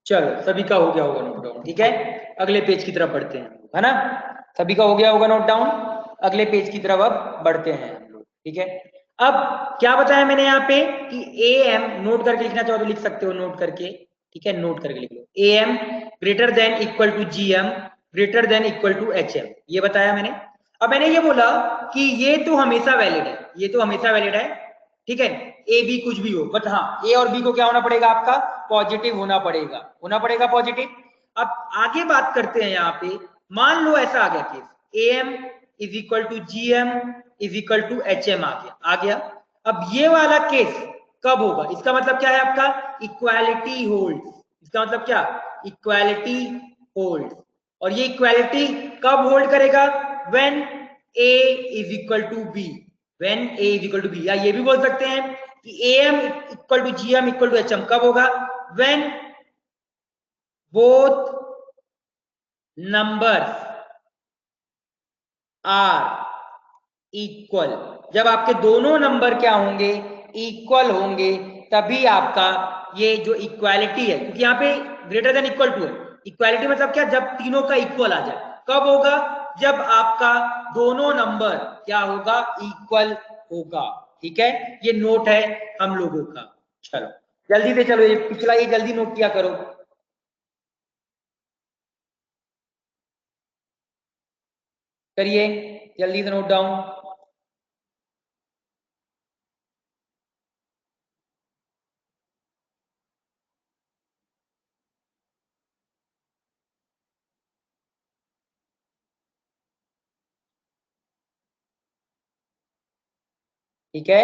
चलो सभी का हो गया होगा नोट डाउन, ठीक है, अगले पेज की तरफ बढ़ते हैं, है ना, सभी का हो गया होगा नोट डाउन, अगले पेज की तरफ अब बढ़ते हैं हम लोग। ठीक है, अब क्या बताया मैंने यहाँ पे कि ए एम, नोट करके लिखना चाहो तो लिख सकते हो नोट करके, ठीक है, नोट करके लिख लो, a M greater than equal to ji m greater than equal to H m, ये बताया मैंने। अब मैंने ये बोला कि ये तो हमेशा वैलिड है, ये तो हमेशा वैलिड है, ठीक है, ए बी कुछ भी हो, बट हाँ ए और बी को क्या होना पड़ेगा, आपका पॉजिटिव होना पड़ेगा पॉजिटिव। अब आगे बात करते हैं यहाँ पे, मान लो ऐसा आ गया case, A M is equal to ji M is equal to H M आ गया। अब ये वाला केस कब होगा, इसका मतलब क्या है आपका, इक्वालिटी होल्ड, इसका मतलब क्या, इक्वालिटी होल्ड, और ये इक्वालिटी कब होल्ड करेगा, when A is equal to B, when A is equal to B, या ये भी बोल सकते हैं कि AM equal to GM equal to HM कब होगा, when both numbers are equal, जब आपके दोनों नंबर क्या होंगे, इक्वल होंगे, तभी आपका ये जो इक्वालिटी है, क्योंकि यहाँ पे ग्रेटर देन इक्वल टू है, इक्वालिटी मतलब क्या, जब तीनों का इक्वल आ जाए, कब होगा, जब आपका दोनों नंबर क्या होगा, इक्वल होगा। ठीक है, ये नोट है हम लोगों का। चलो जल्दी से, चलो ये पिछला ये जल्दी नोट किया करो, करिए जल्दी से नोट डाउन। ठीक है,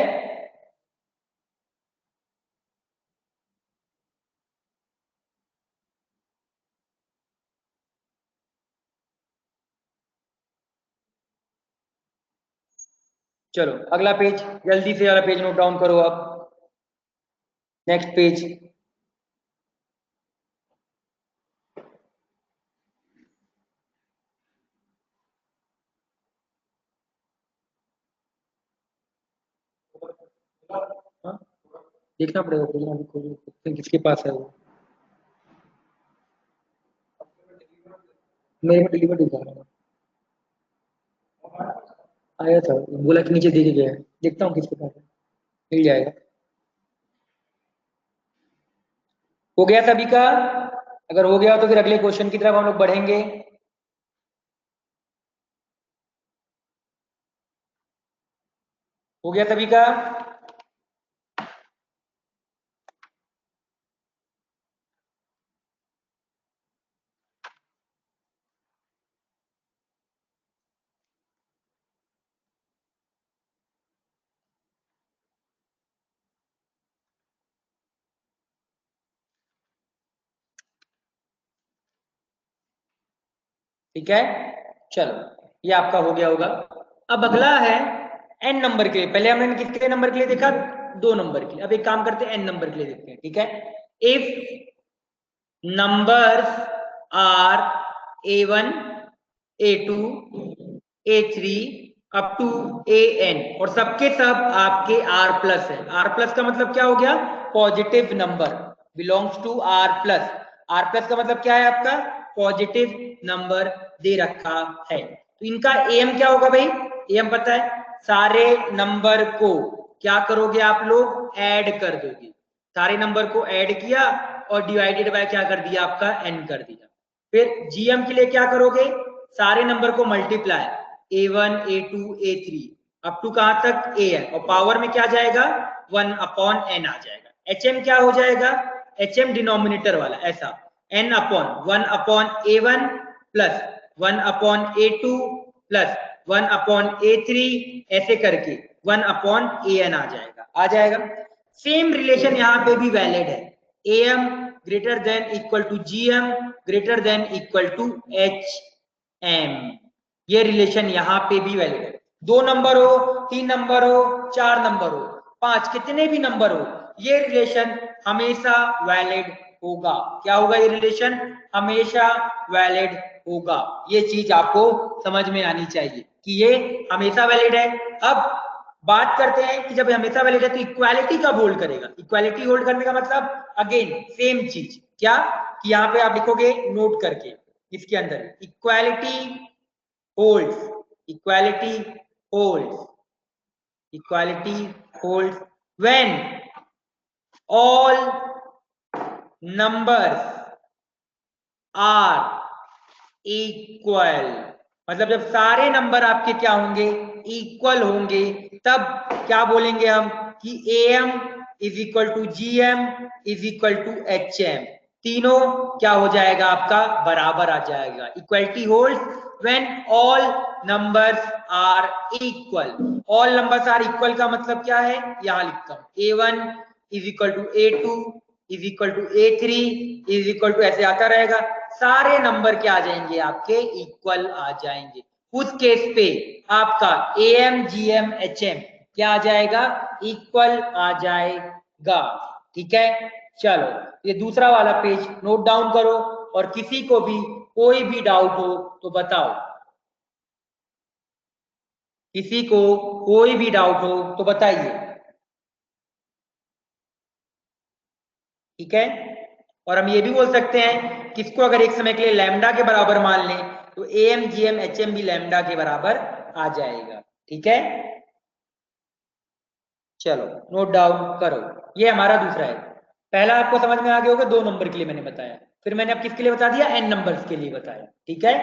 चलो अगला पेज, जल्दी से वाला पेज नोट डाउन करो आप, नेक्स्ट पेज। हाँ? देखना पड़ेगा, खोलना भी, खोलना किसके पास है वो, मेरे में डिलीवर दिखा रहा है, आया था, बोला कि नीचे दे के गया है, देखता हूँ किसके पास है, मिल जाएगा। हो गया सभी का, अगर हो गया तो फिर अगले क्वेश्चन की तरफ हम लोग बढ़ेंगे। हो गया सभी का, ठीक है, चलो ये आपका हो गया होगा। अब अगला है एन नंबर के लिए, पहले हमने किसके नंबर के लिए देखा, 2 नंबर के लिए, अब एक काम करते हैं एन नंबर के लिए देखते हैं। ठीक है, if numbers are A1 A2 A3 up to AN, और सबके सब आपके R प्लस है। R प्लस का मतलब क्या हो गया, positive number, belongs to R plus. R plus का मतलब क्या है आपका, पॉजिटिव नंबर दे रखा है। तो इनका AM क्या होगा भाई, AM पता है, सारे नंबर को क्या करोगे आप लोग, ऐड कर दोगे, सारे नंबर को ऐड किया और डिवाइडेड बाय क्या कर दिया आपका, n कर दिया। फिर GM के लिए क्या करोगे, सारे नंबर को multiply, A1 A2 A3 up to कहां तक AN, और पावर में क्या जाएगा, 1/n आ जाएगा। HM क्या हो जाएगा, HM डिनोमिनेटर वाला, ऐसा n/1/A1 plus 1/A2 plus 1/A3, ऐसे करके 1/AN आ जाएगा, आ जाएगा। सेम रिलेशन यहाँ पे भी वैलिड है, AM greater than equal to GM greater than equal to HM, ये रिलेशन यहाँ पे भी वैलिड है। 2 नंबर हो, 3 नंबर हो, 4 नंबर हो, 5, कितने भी नंबर हो, ये रिलेशन हमेशा वैलिड होगा। क्या होगा, ये रिलेशन हमेशा वैलिड होगा। ये चीज आपको समझ में आनी चाहिए कि ये हमेशा वैलिड है। अब बात करते हैं कि जब हमेशा वैलिड है तो इक्वालिटी कब होल्ड करेगा। इक्वालिटी होल्ड करने का मतलब अगेन सेम चीज, क्या कि यहाँ पे आप लिखोगे नोट करके, इसके अंदर equality holds, equality holds, equality holds when all numbers are equal, मतलब जब सारे नंबर आपके क्या होंगे, इक्वल होंगे, तब क्या बोलेंगे हम कि AM is equal to GM is equal to HM, तीनों क्या हो जाएगा आपका, बराबर आ जाएगा। Equality hold when all numbers are equal. All numbers are equal का मतलब क्या है, यहां लिखता हूं, A1 is equal to A2 is equal to A3 is equal to, ऐसे आता रहेगा, सारे नंबर क्या आ जाएंगे आपके, इक्वल आ जाएंगे। उस केस पे आपका AM GM HM क्या आ जाएगा, इक्वल आ जाएगा। ठीक है, चलो ये दूसरा वाला पेज नोट डाउन करो, और किसी को भी कोई भी डाउट हो तो बताओ, किसी को कोई भी डाउट हो तो बताइए। ठीक है, और हम ये भी बोल सकते हैं कि इसको अगर एक समय के लिए लैम्डा के बराबर मान लें तो AM GM HM भी लैम्डा के बराबर आ जाएगा। ठीक है, चलो नोट डाउन करो। ये हमारा दूसरा है। पहला आपको समझ में आ गया होगा, 2 नंबर के लिए मैंने बताया, फिर मैंने अब किसके लिए बता दिया, n नंबर्स के लिए बताया। ठीक है,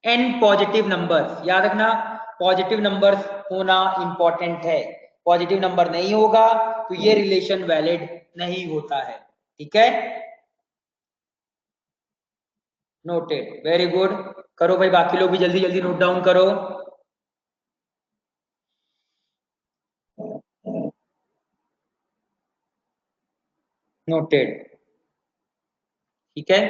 n पॉजिटिव नंबर्स, याद रखना पॉजिटिव नंबर्स होना इंपॉर्टेंट है। पॉजिटिव नंबर नहीं होगा तो ये रिलेशन वैलिड नहीं होता है। ठीक है, नोटेड, वेरी गुड। करो भाई, बाकी लोग भी जल्दी जल्दी नोट डाउन करो। नोटेड, ठीक है,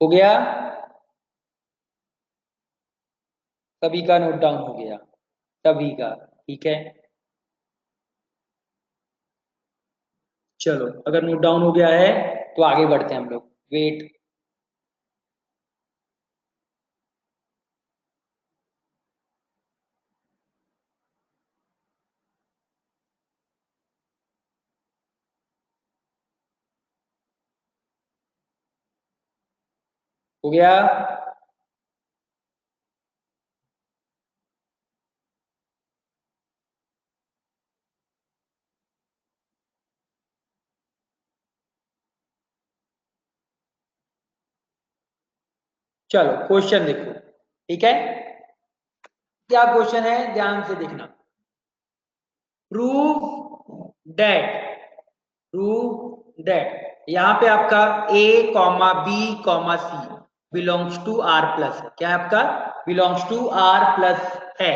हो गया, सभी का नोट डाउन हो गया, सभी का। ठीक है, चलो अगर नोट डाउन हो गया है तो आगे बढ़ते हैं हम लोग। वेट, हो गया, चलो क्वेश्चन देखो। ठीक है, क्या क्वेश्चन है, ध्यान से देखना। प्रूव दैट, प्रूव दैट, यहाँ पे आपका A comma B comma C belongs to R plus है। क्या है आपका, बिलोंग्स टू R प्लस है।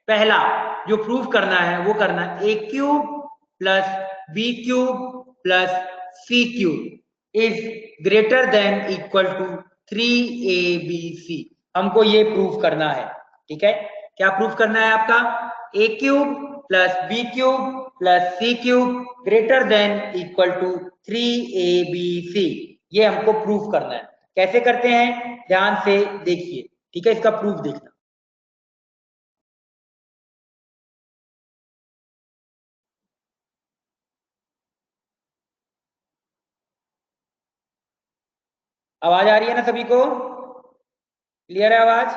पहला जो प्रूव करना है वो करना है A cube plus B cube plus C cube is greater than equal to 3ABC। हमको ये प्रूव करना है। ठीक है, क्या प्रूव करना है आपका, A cube plus B cube plus C cube greater than equal to 3ABC। ये हमको प्रूव करना है। कैसे करते हैं, ध्यान से देखिए। ठीक है, इसका प्रूफ देखना। आवाज आ रही है ना सभी को, क्लियर है आवाज,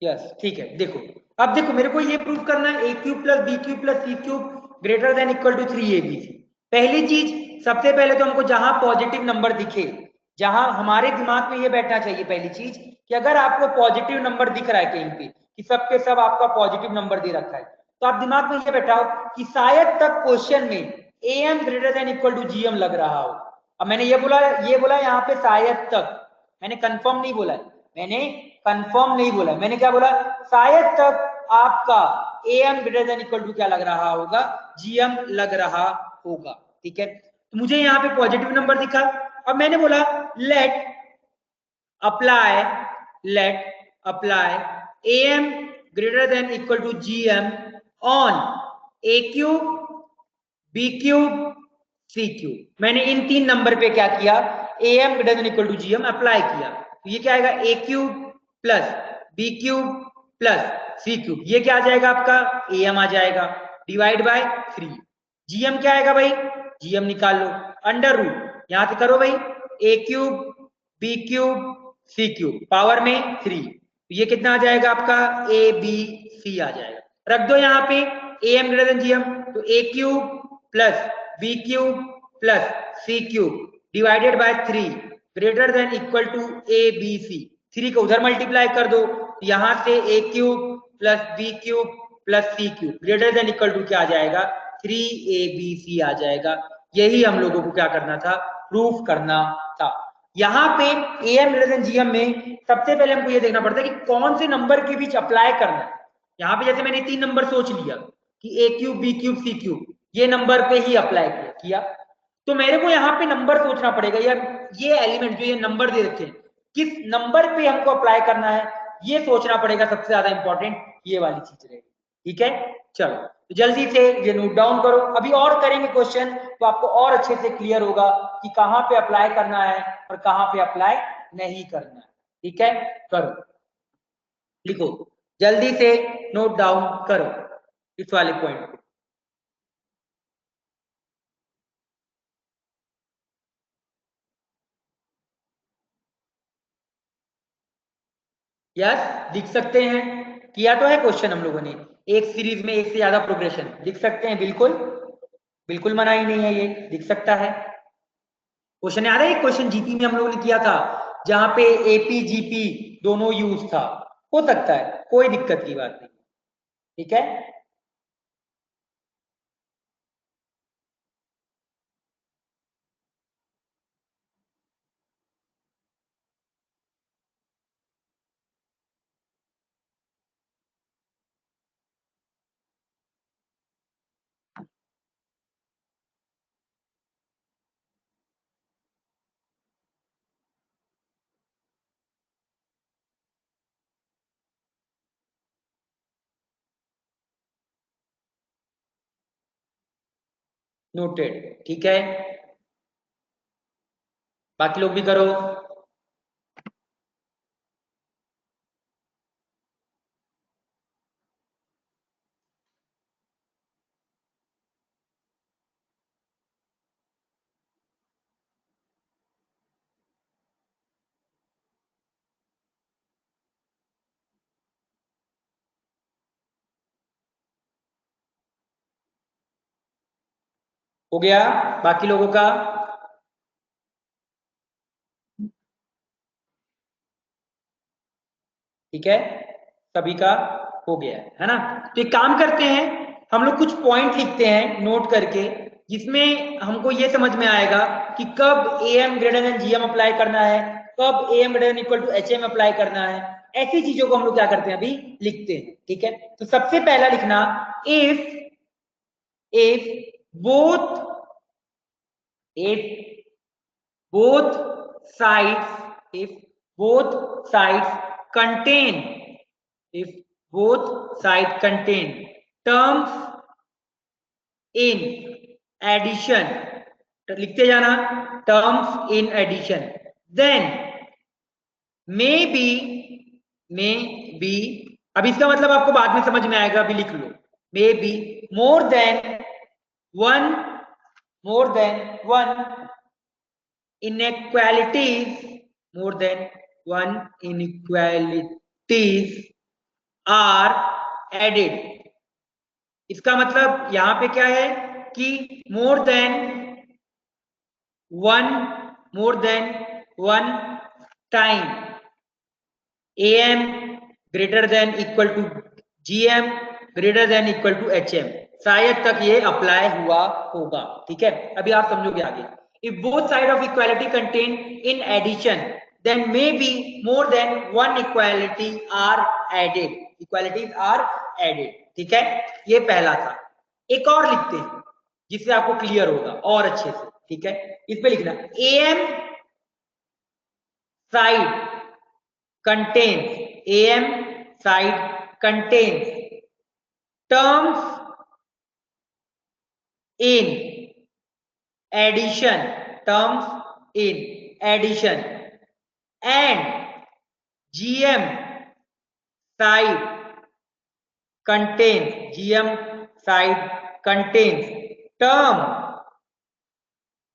यस। ठीक है, देखो अब देखो, मेरे को ये प्रूव करना है A cube plus B cube plus C cube greater than equal to 3ABC। पहली चीज, सबसे पहले तो हमको जहां पॉजिटिव नंबर दिखे, जहां हमारे दिमाग में ये बैठना चाहिए पहली चीज कि अगर आपको पॉजिटिव नंबर दिख रहा है कहीं पे कि सबके सब आपका पॉजिटिव नंबर दे रखा है, तो आप दिमाग में ये बैठाओ कि शायद तक क्वेश्चन में AM greater than equal to GM लग रहा हो। अब मैंने ये बोला यहाँ पे शायद तक, मैंने कंफर्म नहीं बोला है, मैंने कंफर्म नहीं बोला, मैंने क्या बोला, शायद तक आपका AM greater than equal to क्या लग रहा होगा, GM लग रहा होगा। ठीक है, तो मुझे यहाँ पे पॉजिटिव नंबर दिखा। अब मैंने बोला let apply, let apply AM greater than equal to GM on A cube B cube C cube. मैंने इन 3 नंबर पे क्या किया, AM greater than equal to GM apply किया। तो ये क्या आएगा, A cube plus B cube plus C cube, ये क्या आ जाएगा आपका, AM आ जाएगा, डिवाइड बाय 3। GM क्या आएगा भाई, GM निकाल लो, अंडर रूट यहां से करो भाई, A cube B cube C cube power में 3, तो ये कितना आ जाएगा आपका, ABC आ जाएगा। रख दो यहाँ पे AM ग्रेटर देन GM, तो A cube plus B cube plus C cube divided by 3 greater than equal to ABC। 3 को उधर मल्टीप्लाई कर दो, यहां से A cube plus B cube plus C cube greater than equal to क्या आ जाएगा, 3ABC आ जाएगा। यही हम लोगों को क्या करना था, प्रूफ करना था। यहाँ पे AM ग्रेटर देन GM में सबसे पहले हमको ये देखना पड़ता है कि कौन से नंबर के बीच अप्लाई करना है। यहाँ पे जैसे मैंने 3 नंबर सोच लिया कि A cube, B cube, C cube, ये नंबर पे ही अप्लाई किया, तो मेरे को यहाँ पे नंबर सोचना पड़ेगा यार, ये एलिमेंट जो ये नंबर दे रखे हैं किस नंबर पे हमको अप्लाई करना है, ये सोचना पड़ेगा। सबसे ज्यादा इंपॉर्टेंट ये वाली चीज रहेगी। ठीक है, चलो तो जल्दी से ये नोट डाउन करो, अभी और करेंगे क्वेश्चन तो आपको और अच्छे से क्लियर होगा कि कहाँ पे अप्लाई करना है और कहाँ पे अप्लाई नहीं करना है। ठीक है, करो, लिखो, जल्दी से नोट डाउन करो इस वाले पॉइंट को। यस, लिख सकते हैं, किया तो है क्वेश्चन हम लोगों ने, एक सीरीज में एक से ज्यादा प्रोग्रेशन लिख सकते हैं, बिल्कुल बिल्कुल मना ही नहीं है, ये लिख सकता है। क्वेश्चन याद है, एक क्वेश्चन जीपी में हम लोगों ने किया था जहां पे एपी जीपी दोनों यूज था, हो सकता है, कोई दिक्कत की बात नहीं। ठीक है, नोटेड। ठीक है, बाकी लोग भी करो। हो गया बाकी लोगों का? ठीक है, सभी का हो गया है ना? तो एक काम करते हैं, हम लोग कुछ पॉइंट लिखते हैं नोट करके, जिसमें हमको ये समझ में आएगा कि कब AM greater than GM apply करना है, कब AM greater than equal to HM apply करना है। ऐसी चीजों को हम लोग क्या करते हैं, अभी लिखते हैं। ठीक है, तो सबसे पहला लिखना, if both if both sides if both sides contain if both sides contain terms in addition, तो लिखते जाना terms in addition, then may be, अब इसका मतलब आपको बाद में समझ में आएगा, अभी लिख लो, may be more than one inequalities, more than one inequalities are added। इसका मतलब यहां पे क्या है कि more than one time AM greater than equal to GM greater than equal to HM, शायद तक ये अप्लाई हुआ होगा। ठीक है, अभी आप समझोगे आगे। If both side of equality contain in addition, then maybe more than one equality are added, equalities are added। ठीक है, ये पहला था। एक और लिखते हैं जिससे आपको क्लियर होगा और अच्छे से। ठीक है, इस पे लिखना AM side contains terms in addition, and GM side contains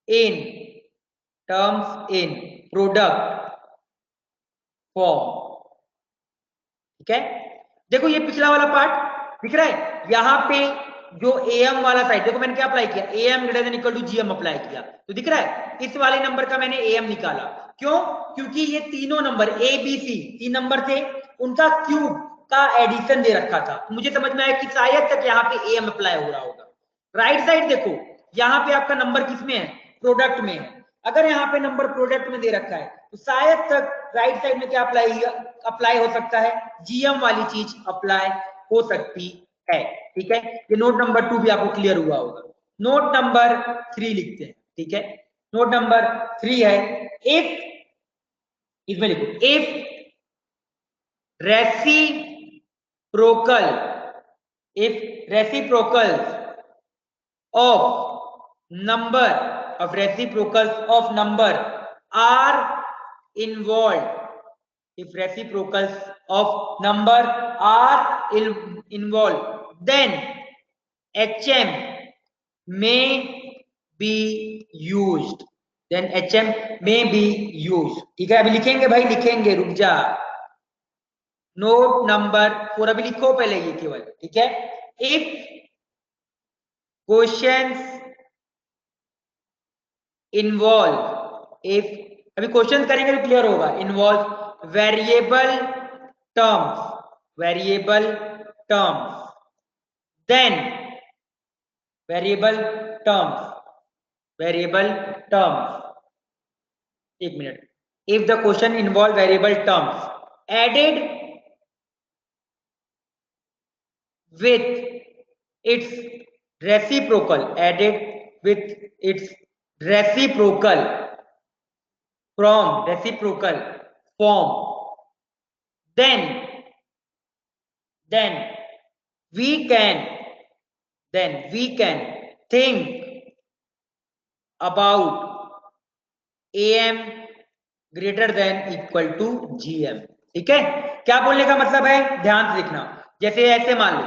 in terms in product form। ठीक है, देखो ये पिछला वाला पार्ट दिख रहा है, यहाँ पे जो AM वाला साइड, देखो मैंने क्या अप्लाई किया, AM greater than equal to GM apply किया, तो दिख रहा है इस वाले नंबर का मैंने AM निकाला। क्यों? क्योंकि ये तीनों नंबर ABC 3 नंबर थे, उनका क्यूब का एडिशन दे रखा था, मुझे समझ में आया कि शायद तक यहाँ पे AM अप्लाई हो रहा होगा। राइट साइड देखो, यहाँ पे आपका नंबर किसमें है, प्रोडक्ट में है, अगर यहाँ पे नंबर प्रोडक्ट में दे रखा है तो शायद तक राइट साइड में क्या अप्लाई हो सकता है, जीएम वाली चीज अप्लाई हो सकती है। ठीक है, ये नोट नंबर 2 भी आपको क्लियर हुआ होगा। नोट नंबर 3 लिखते हैं। ठीक है, नोट नंबर 3 है, इफ, इसमें लिखो if reciprocal, if reciprocals of number of reciprocals of number are involved, if reciprocals of number are involved, then hm may be used, then hm may be used। ठीक है, अभी लिखेंगे भाई, लिखेंगे, रुक जा। नोट नंबर 4 अभी लिखो पहले ये केवल। ठीक है, इफ क्वेश्चंस इन्वॉल्व, इफ, अभी क्वेश्चन करेंगे तो क्लियर होगा, involve variable terms, variable terms, then variable terms, variable terms, एक minute, if the question involve variable terms added with its reciprocal, added with its reciprocal from reciprocal form, then then we can, then we can think about am greater than equal to gm। ठीक है, क्या बोलने का मतलब है, ध्यान से देखना। जैसे ऐसे मान लो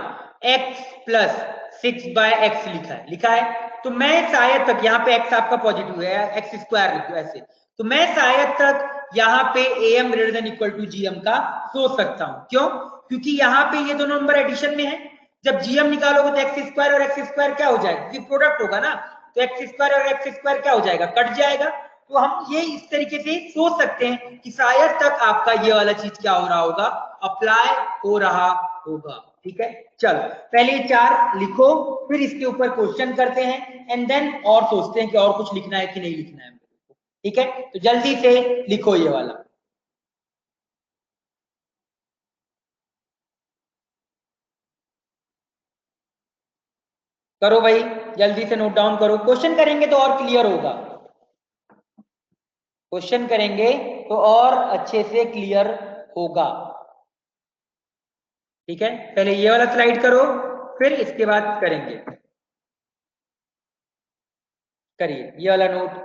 x प्लस 6/x लिखा है, लिखा है, तो मैं शायद तक यहाँ पे x आपका पॉजिटिव है, एक्स स्क्वायर लिखो ऐसे, तो मैं शायद तक यहाँ पे am greater than equal to gm का सोच सकता हूं। क्यों? क्योंकि यहाँ पे ये दोनों नंबर एडिशन में है, जब gm निकालोगे तो एक्स स्क्वायर और एक्स स्क्वायर क्या हो जाएगा, क्योंकि प्रोडक्ट होगा ना, तो एक्स स्क्वायर और एक्स स्क्वायर क्या हो जाएगा, कट जाएगा। तो हम ये इस तरीके से सोच सकते हैं कि शायद तक आपका ये वाला चीज क्या हो रहा होगा, अप्लाई हो रहा होगा। ठीक है, चलो पहले 4 लिखो, फिर इसके ऊपर क्वेश्चन करते हैं, एंड देन और सोचते हैं कि और कुछ लिखना है कि नहीं लिखना है। ठीक है, तो जल्दी से लिखो ये वाला। करो भाई, जल्दी से नोट डाउन करो, क्वेश्चन करेंगे तो और क्लियर होगा, क्वेश्चन करेंगे तो और अच्छे से क्लियर होगा। ठीक है, पहले ये वाला स्लाइड करो, फिर इसके बाद करेंगे, करिए ये वाला नोट।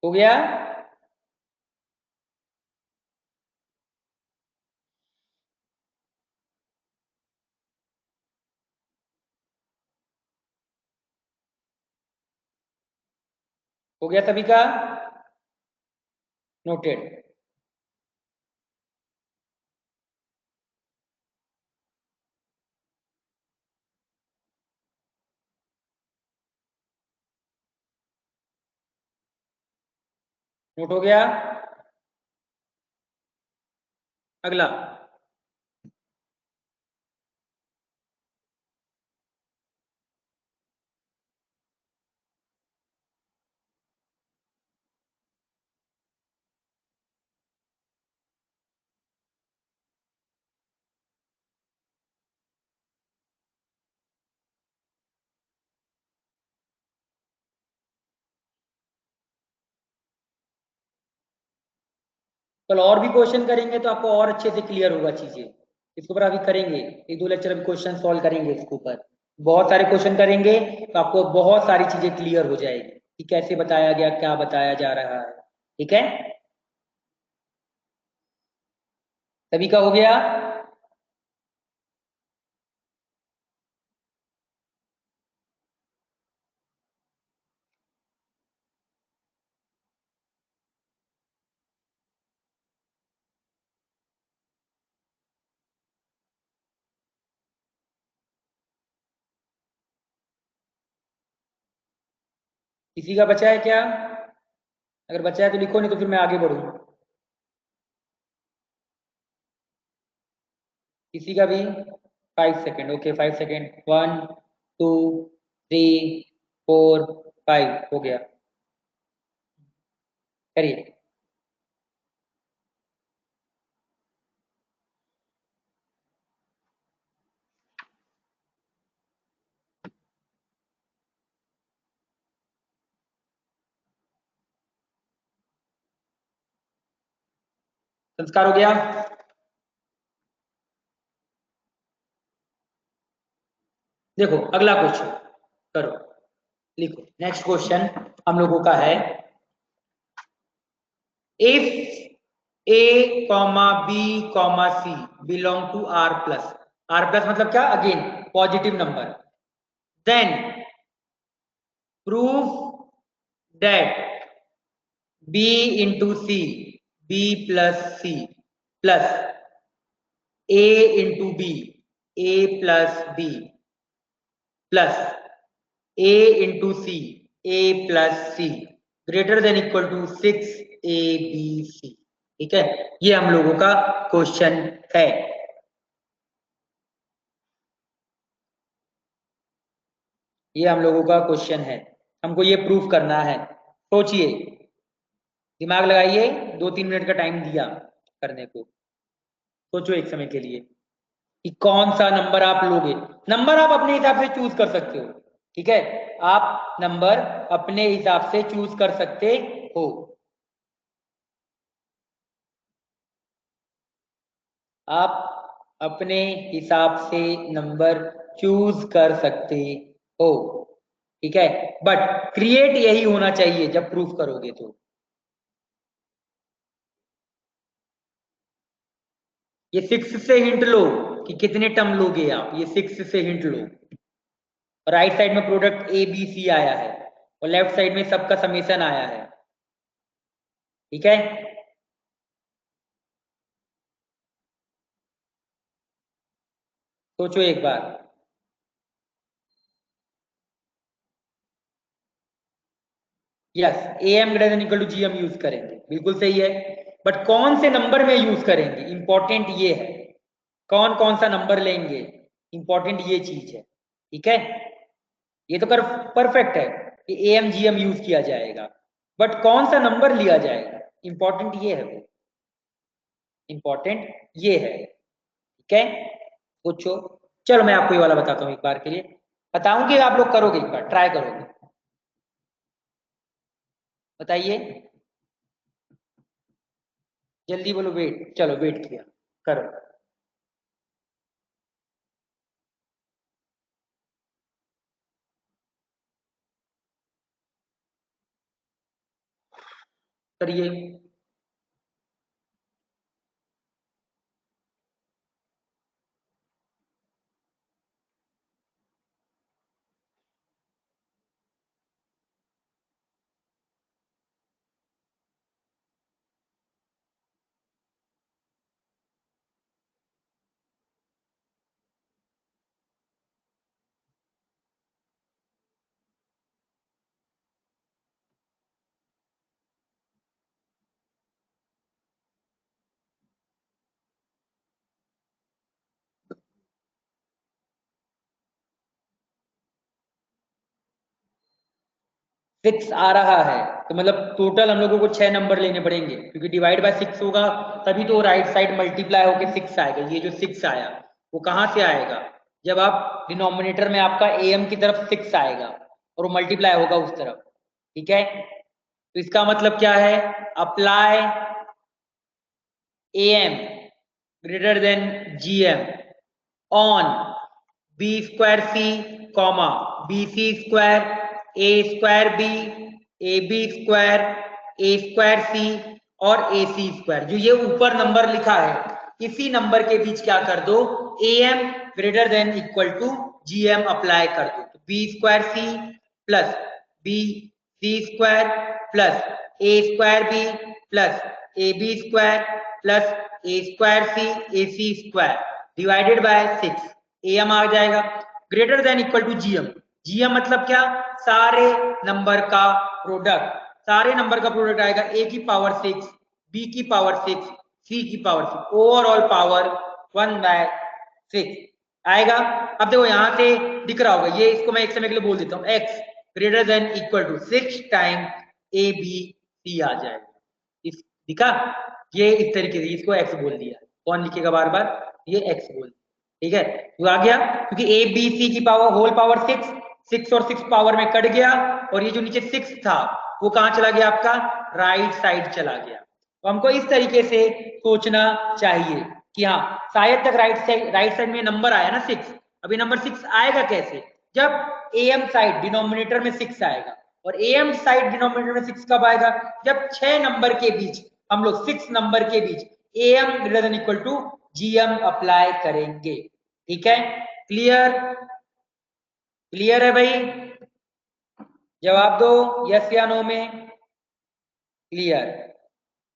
हो गया? हो गया सभी का? नोटेड। नोट हो गया? अगला, कल और भी क्वेश्चन करेंगे तो आपको और अच्छे से क्लियर होगा चीजें। इसके ऊपर अभी करेंगे, 1-2 लेक्चर अभी क्वेश्चन सॉल्व करेंगे इसके ऊपर, बहुत सारे क्वेश्चन करेंगे तो आपको बहुत सारी चीजें क्लियर हो जाएगी कि कैसे बताया गया, क्या बताया जा रहा है। ठीक है, सभी का हो गया? किसी का बचा है क्या? अगर बचा है तो लिखो, नहीं तो फिर मैं आगे बढ़ूँ। BC का भी 5 सेकेंड। ओके 5 सेकेंड, 1 2 3 4 5 हो गया। करिए। संस्कार हो गया। देखो अगला क्वेश्चन करो, लिखो। नेक्स्ट क्वेश्चन हम लोगों का है, if A comma B comma C belong to R plus. R plus मतलब क्या? Again positive number. Then proof that B into C, B plus C plus A into B, A plus B plus A into C, A plus C greater than equal to 6ABC। ठीक है, ये हम लोगों का question है। ये हम लोगों का क्वेश्चन है, हमको ये प्रूफ करना है। सोचिए, दिमाग लगाइए, 2-3 मिनट का टाइम दिया करने को। सोचो एक समय के लिए कि कौन सा नंबर आप लोगे। नंबर आप अपने हिसाब से चूज कर सकते हो। ठीक है, आप नंबर अपने हिसाब से चूज कर सकते हो। आप अपने हिसाब से नंबर चूज कर सकते हो। ठीक है, बट क्रिएट यही होना चाहिए जब प्रूफ करोगे तो। ये 6 से हिंट लो कि कितने टर्म लोगे आप, ये 6 से हिंट लो। राइट साइड में प्रोडक्ट ए बी सी आया है और लेफ्ट साइड में सबका समेशन आया है। ठीक है, सोचो एक बार। Yes, A M greater than equal to ji M use करेंगे, बिल्कुल सही है। बट कौन से नंबर में यूज करेंगे, इंपॉर्टेंट ये है। कौन कौन सा नंबर लेंगे, इंपॉर्टेंट ये चीज है। ठीक है, ये तो कर परफेक्ट है कि A M G M use किया जाएगा, बट कौन सा नंबर लिया जाएगा, इंपॉर्टेंट ये है। वो इंपॉर्टेंट ये है। ठीक है, पूछो। चलो मैं आपको ये वाला बताता हूँ एक बार के लिए, बताऊंगी, आप लोग करोगे, एक बार ट्राई करोगे। बताइए जल्दी बोलो। वेट, चलो वेट किया, करो। करिए। 6 आ रहा है तो मतलब टोटल हम लोगों को 6 नंबर लेने पड़ेंगे, क्योंकि डिवाइड बाय 6 होगा तभी तो राइट साइड मल्टीप्लाई होके 6 आएगा। ये जो 6 आया वो कहाँ से आएगा, जब आप डिनोमिनेटर में आपका एम की तरफ 6 आएगा और वो मल्टीप्लाई होगा उस तरफ। ठीक है, तो इसका मतलब क्या है, apply M greater than GM on B square C comma B C square A square B A B square A square C और ए सी स्क्वायर। जो ये ऊपर नंबर लिखा है इसी नंबर के बीच क्या कर दो, A M greater than equal to ji M apply कर दो। तो B square C plus B C square plus A square B plus A B square plus A square C A C square divided by 6। M आ जाएगा greater than equal to GM. GM मतलब क्या, सारे number का product. सारे number का product आएगा ए की पावर 6 बी की पावर 6 सी की पावर 6 ओवरऑल पावर 1/6। 6 आएगा। अब देखो यहां से दिख रहा होगा, ये इसको मैं एक समय के लिए बोल देता हूँ, x greater than equal to 6 time A B C आ जाएगा। इस दिखा, ये इस तरीके से इसको x बोल दिया। कौन लिखेगा बार बार, ये x बोल, ठीक है। तो आ गया, क्योंकि ए बी सी की पावर होल पावर 6, 6 और 6 पावर में कट गया, और ये जो नीचे 6 था वो कहां चला गया आपका, राइट साइड चला गया। तो हमको इस तरीके से सोचना चाहिए कि हाँ शायद तक राइट साइड में नंबर आया ना 6। अभी नंबर 6 आएगा कैसे, जब एम साइड डिनोमिनेटर में 6 आएगा, और एम साइड डिनोमिनेटर में 6 कब आएगा, जब 6 नंबर के बीच हम लोग 6 नंबर के बीच M greater than equal to GM apply करेंगे। ठीक है, क्लियर, क्लियर है भाई, जवाब दो यस या नो में। क्लियर,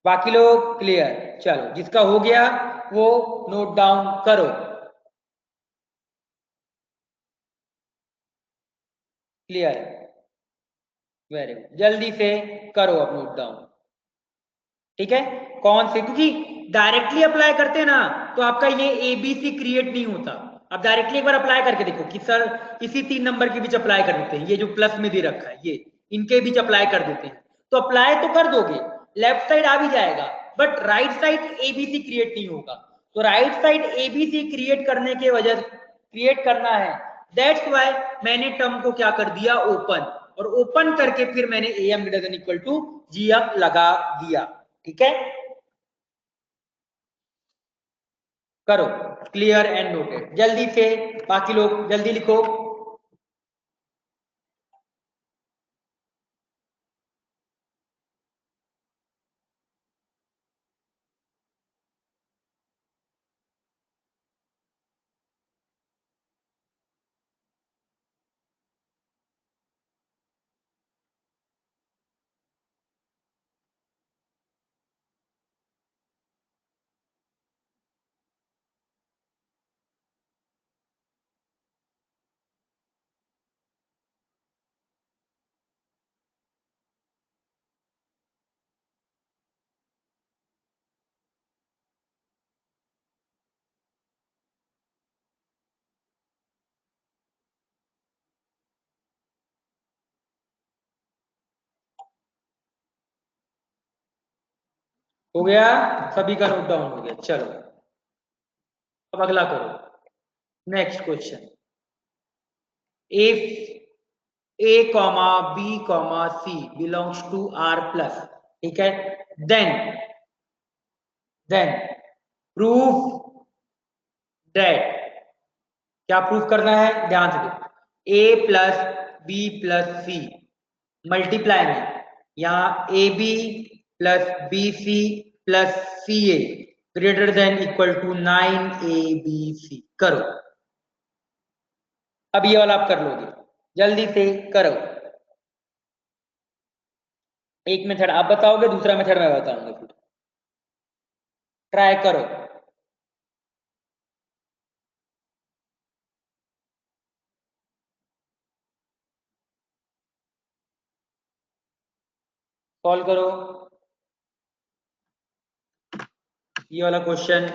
बाकी लोग क्लियर, चलो जिसका हो गया वो नोट डाउन करो। क्लियर, वेरी गुड, जल्दी से करो अब नोट डाउन। ठीक है, कौन से, क्योंकि डायरेक्टली अप्लाई करते हैं ना तो आपका ये एबीसी क्रिएट नहीं होता। अब डायरेक्टली एक बार अप्लाई करके देखो कि सर इसी 3 नंबर के बीच अप्लाई कर देते हैं, ये जो प्लस में दे रखा है ये इनके बीच अप्लाई कर देते हैं, तो अप्लाई तो कर दोगे, लेफ्ट साइड आ भी जाएगा, but right side ABC create नहीं होगा। तो राइट साइड एबीसी क्रिएट करने के वजह क्रिएट करना है, दैट्स वाई मैंने टर्म को क्या कर दिया, ओपन, और ओपन करके फिर मैंने A M greater than equal to ji M लगा दिया। ठीक है, करो, क्लियर एंड नोटेड, जल्दी से बाकी लोग जल्दी लिखो। हो गया, सभी का नोट डाउन हो गया, चलो अब अगला करो, next question. If A comma B comma C belongs to R plus, ठीक है, देन देन प्रूफ दैट, क्या प्रूफ करना है, ध्यान से देखो, A plus B plus C multiply में, यहाँ A B plus B C plus C A greater than equal to 9 ABC, करो। अब ये वाला आप कर लोगे, जल्दी से करो। एक मेथड आप बताओगे, दूसरा मेथड मैं बताऊंगा, फिर ट्राई करो। सॉल्व करो ये वाला क्वेश्चन।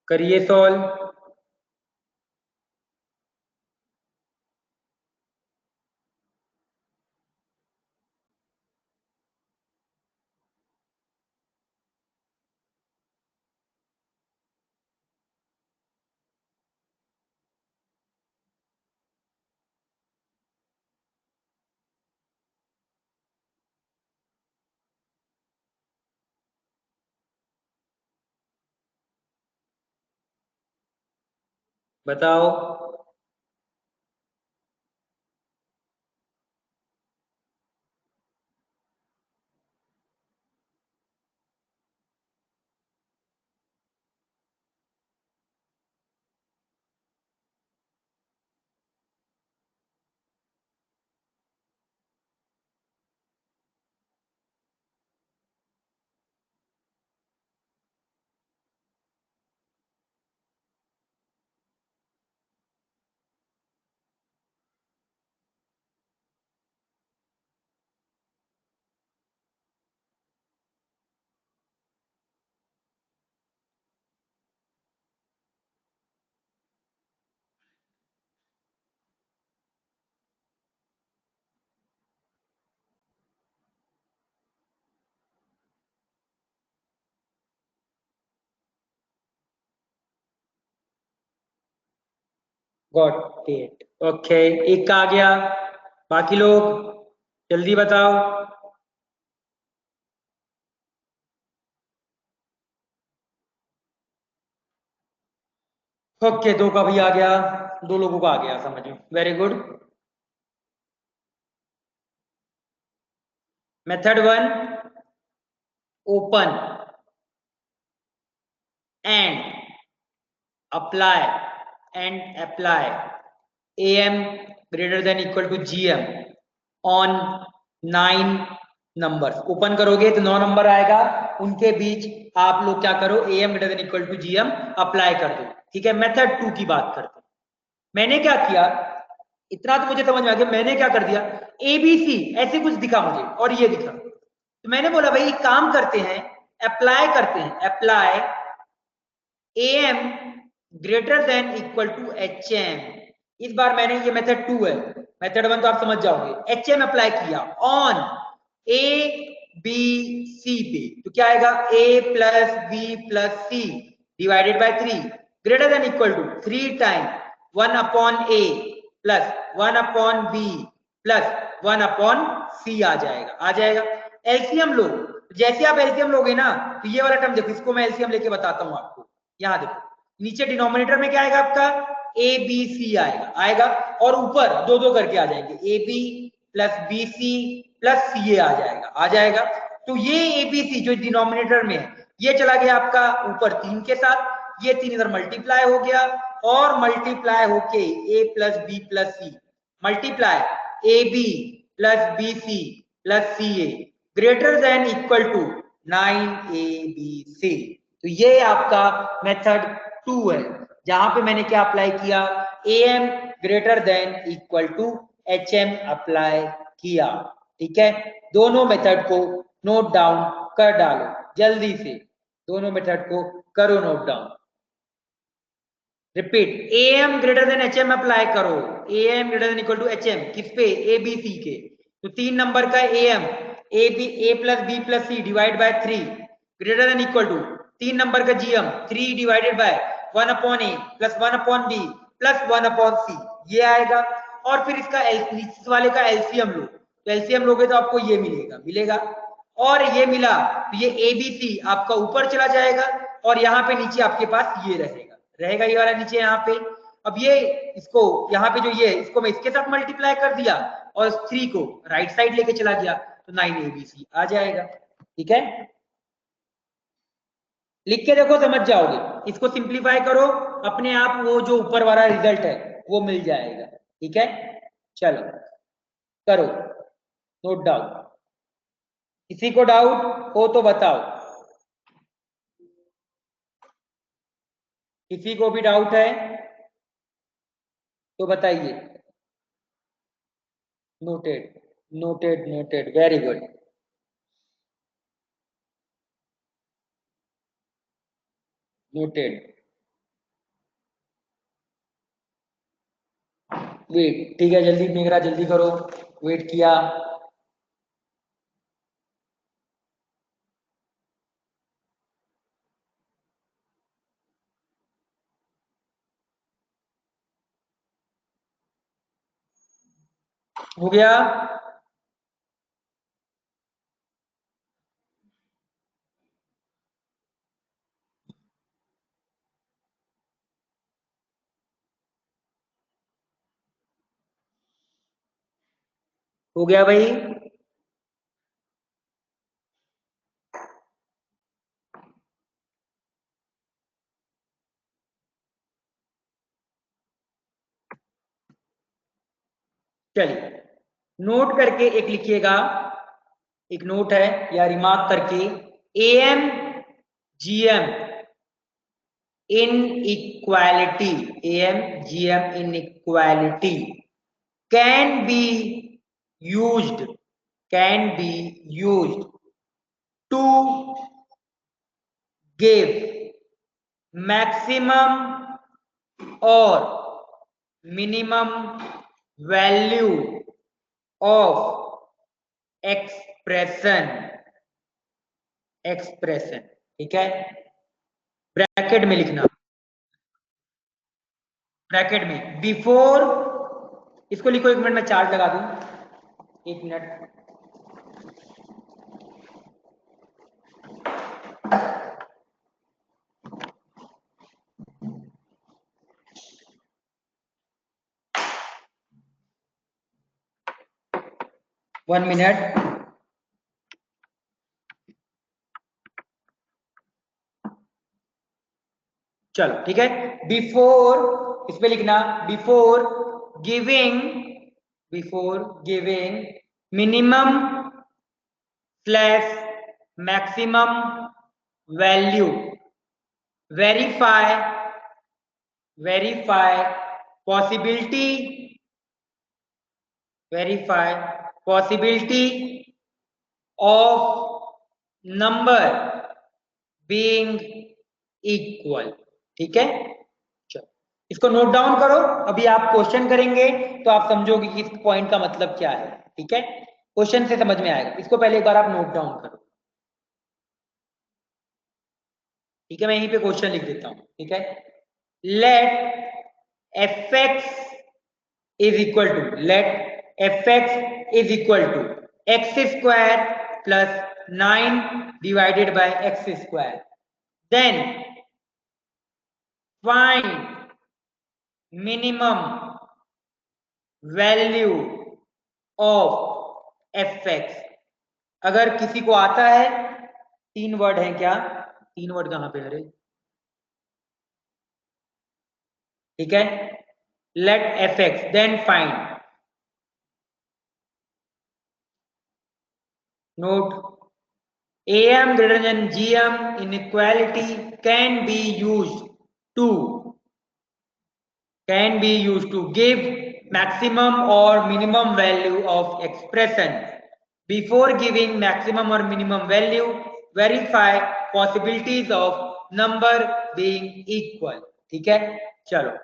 करिए सॉल्व। बताओ। Got it. ओके, एक का आ गया। बाकी लोग जल्दी बताओ। ओके, दो का भी आ गया, दो लोगों का आ गया समझ में, very good. Method one, open and apply and apply am greater than equal to gm on 9 numbers. Open करोगे तो 9 नंबर आएगा, उनके बीच आप लोग क्या करो, am greater than equal to gm apply कर दो। ठीक है, मेथड 2 की बात करते हैं। मैंने क्या किया, इतना तो मुझे समझ में आ गया, मैंने क्या कर दिया, एबीसी ऐसे कुछ दिखा मुझे और ये दिखा, तो मैंने बोला भाई एक काम करते हैं, अप्लाई करते हैं, apply am greater than equal to H M. इस बार मैंने, ये मेथड 2 है, मेथड 1 तो आप समझ जाओगे, एच एम अप्लाई किया ऑन ए बी सी पे, तो क्या आएगा, A plus B plus C divided by 3 greater than equal to 3 time 1 upon A plus 1 upon B plus 1 upon C आ जाएगा, आ जाएगा। एलसीएम लो, जैसे आप एलसीएम लोगे ना, तो ये वाला टर्म देखो, इसको मैं एलसीएम लेके बताता हूं आपको। यहां देखो, नीचे डिनोमिनेटर में क्या आएगा आपका, ए बी सी आएगा, आएगा, और ऊपर दो दो करके आ जाएंगे, A B plus B C plus C A आ जाएगा, आ जाएगा। तो ये ए बी सी जो डिनोमिनेटर में है, ये चला गया आपका ऊपर 3 के साथ, ये 3 इधर मल्टीप्लाई हो गया, और मल्टीप्लाई होके A plus B plus C multiply A B plus B C plus C A greater than equal to 9 A B C. तो ये आपका मेथड 2 है, जहां पे मैंने क्या अप्लाई किया, A M greater than equal to H M apply किया। ठीक है, दोनों मेथड को नोट डाउन कर डालो जल्दी से, दोनों मेथड को करो note down. Repeat, A M greater than H M apply करो, A M greater than equal to H M, किस पे, ए बी सी के, तो 3 नंबर का A M, A B A plus B plus C divide by 3 greater than equal to 3 number का GM 3 divided by 1 upon A plus 1 upon B plus 1 upon C, ये आएगा। और फिर इसका इस वाले का एलसीएम लो, तो एलसीएम लोगे तो आपको ये मिलेगा, मिलेगा, और ये मिला, तो ये ए बी सी आपका ऊपर चला जाएगा, और यहाँ पे नीचे आपके पास ये रहेगा, रहेगा ये वाला नीचे यहाँ पे। अब ये इसको यहाँ पे जो ये इसको मैं इसके साथ मल्टीप्लाई कर दिया, और 3 को राइट साइड लेके चला गया, तो 9 एबीसी आ जाएगा। ठीक है, लिख के देखो समझ जाओगे, इसको सिंप्लीफाई करो, अपने आप वो जो ऊपर वाला रिजल्ट है वो मिल जाएगा। ठीक है, चलो करो नोट डाउन। किसी को डाउट हो तो बताओ, किसी को भी डाउट है तो बताइए। Noted, noted, noted, very good. Noted, wait, ठीक है, जल्दी मेघरा जल्दी करो, वेट किया। हो गया, हो गया भाई? चलिए नोट करके एक लिखिएगा, एक नोट है या रिमार्क करके, am GM inequality, am gm inequality can be used, can be used to give maximum or minimum value of expression, expression, ठीक है? ब्रैकेट में लिखना, ब्रैकेट में बिफोर, इसको लिखो, 1 मिनट में चार्ट लगा दूं, 1 मिनट। One minute. चलो ठीक है, बिफोर, इस पे लिखना before giving, before giving minimum slash maximum value, verify, verify possibility, verify possibility of number being equal, ठीक है? चलो इसको नोट डाउन करो, अभी आप क्वेश्चन करेंगे तो आप समझोगे कि इस पॉइंट का मतलब क्या है, ठीक है? क्वेश्चन से समझ में आएगा, इसको पहले एक बार आप नोट डाउन करो, ठीक है? मैं यहीं पे क्वेश्चन लिख देता हूं, ठीक है? Let F x is equal to, let F x is equal to x square plus 9 divided by x square, then find minimum value of F x. अगर किसी को आता है, 3 वर्ड है क्या, 3 वर्ड कहां पे, अरे ठीक है, let F x then find, note, am greater than gm inequality can be used to, can be used to give maximum or minimum value of expression. Before giving maximum or minimum value, verify possibilities of number being equal, ठीक है? चलो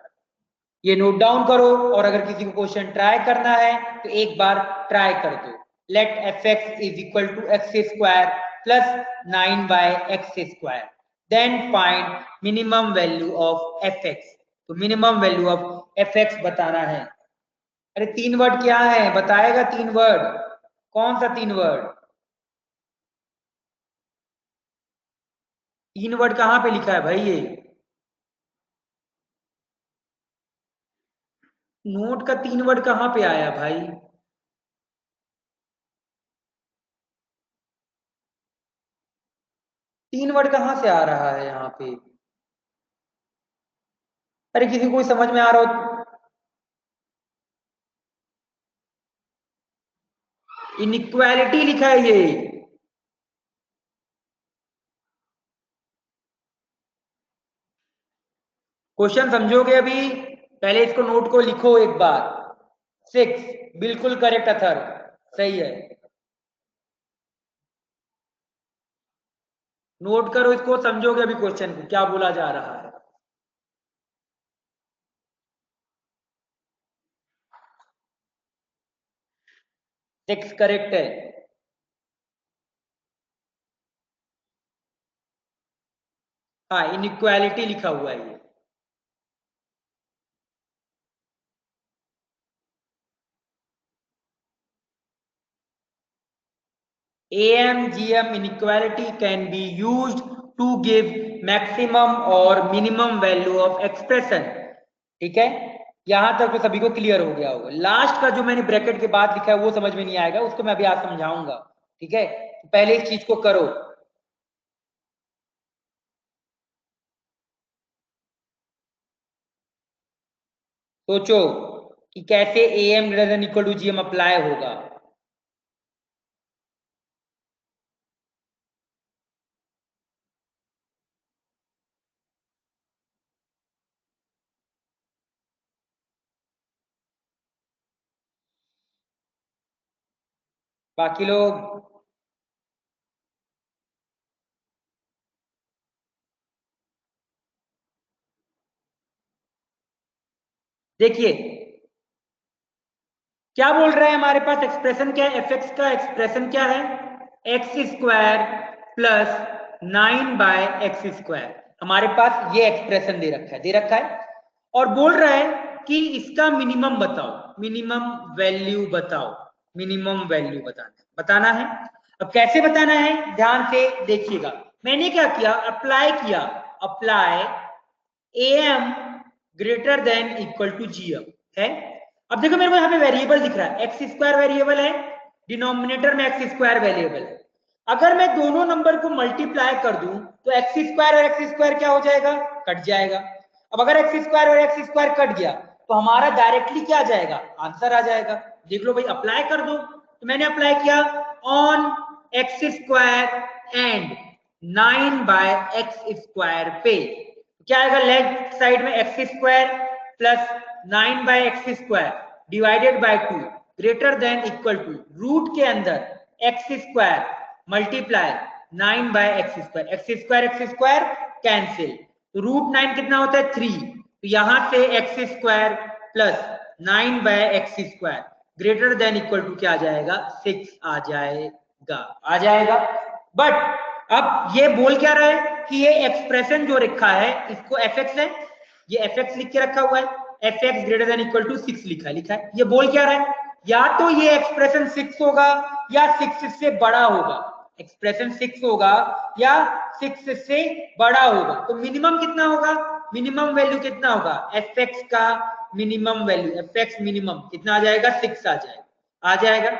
ये note down करो, और अगर किसी को question try करना है तो एक बार ट्राई कर दो। Let F x is equal to x square plus 9 by x square, then find minimum value of F X. तो minimum value of F X बताना है। अरे 3 वर्ड क्या है, बताएगा 3 वर्ड, कौन सा 3 वर्ड? 3 वर्ड कहां पे लिखा है भाई? ये नोट का 3 वर्ड कहां पे आया भाई? 3 वर्ड कहां से आ रहा है यहाँ पे? अरे किसी को समझ में आ रहा हो? इनइक्वालिटी लिखा है ये, क्वेश्चन समझोगे अभी? पहले इसको नोट को लिखो एक बार। 6 बिल्कुल करेक्ट अथर, सही है। नोट करो इसको, समझोगे अभी क्वेश्चन को क्या बोला जा रहा है। सिक्स करेक्ट है। हाँ इनइक्वालिटी लिखा हुआ है ये। AMGM inequality can be used to give maximum or minimum value of expression, ठीक है? यहां तक तो सभी को क्लियर हो गया होगा। लास्ट का जो मैंने ब्रैकेट के बाद लिखा है वो समझ में नहीं आएगा, उसको मैं अभी आज समझाऊंगा। ठीक है, तो पहले इस चीज को करो। सोचो कि कैसे A M greater than equal to ji M apply होगा। बाकी लोग देखिए क्या बोल रहे हैं, हमारे पास एक्सप्रेशन क्या है, एफ एक्स का एक्सप्रेशन क्या है, एक्स स्क्वायर प्लस 9/x²। हमारे पास ये एक्सप्रेशन दे रखा है और बोल रहा है कि इसका मिनिमम बताओ, मिनिमम वैल्यू बताओ, मिनिमम वैल्यू बताना है। अब कैसे बताना है ध्यान से देखिएगा। मैंने क्या किया, अप्लाई किया, apply am greater than equal to gm है। अब देखो मेरे को यहाँ पे वेरिएबल दिख रहा है, एक्स स्क्वायर वेरिएबल है, डिनोमिनेटर में एक्स स्क्वायर वेरिएबल है। अगर मैं दोनों नंबर को मल्टीप्लाई कर दूं तो एक्स स्क्वायर और एक्स स्क्वायर क्या हो जाएगा, कट जाएगा। अब अगर एक्स स्क्वायर और एक्स स्क्वायर कट गया तो हमारा डायरेक्टली क्या आ जाएगा, आंसर आ जाएगा। देख लो भाई, अप्लाई कर दो। तो मैंने अप्लाई किया on x square and 9/x² पे क्या आएगा, लेफ्ट साइड में x square plus 9/x² divided by 2 greater than equal to root के अंदर x square multiply 9/x²। X square cancel, तो रूट 9 कितना होता है 3, तो यहां से x square plus 9/x² greater than equal to क्या आ जाएगा, 6 आ जाएगा, आ जाएगा। बट अब ये बोल क्या रहा है कि ये एक्सप्रेशन जो रखा है इसको एफ एक्स है, ये एफ एक्स लिख के रखा हुआ है, f x greater than equal to 6 लिखा है। ये बोल क्या रहा है, या तो ये एक्सप्रेशन 6 होगा या 6 से बड़ा होगा, एक्सप्रेशन 6 होगा या 6 से बड़ा होगा। तो मिनिमम कितना होगा, मिनिमम वैल्यू कितना होगा, एफ एक्स का minimum value, F x minimum कितना आ जाएगा, 6 आ जाएगा, आ जाएगा।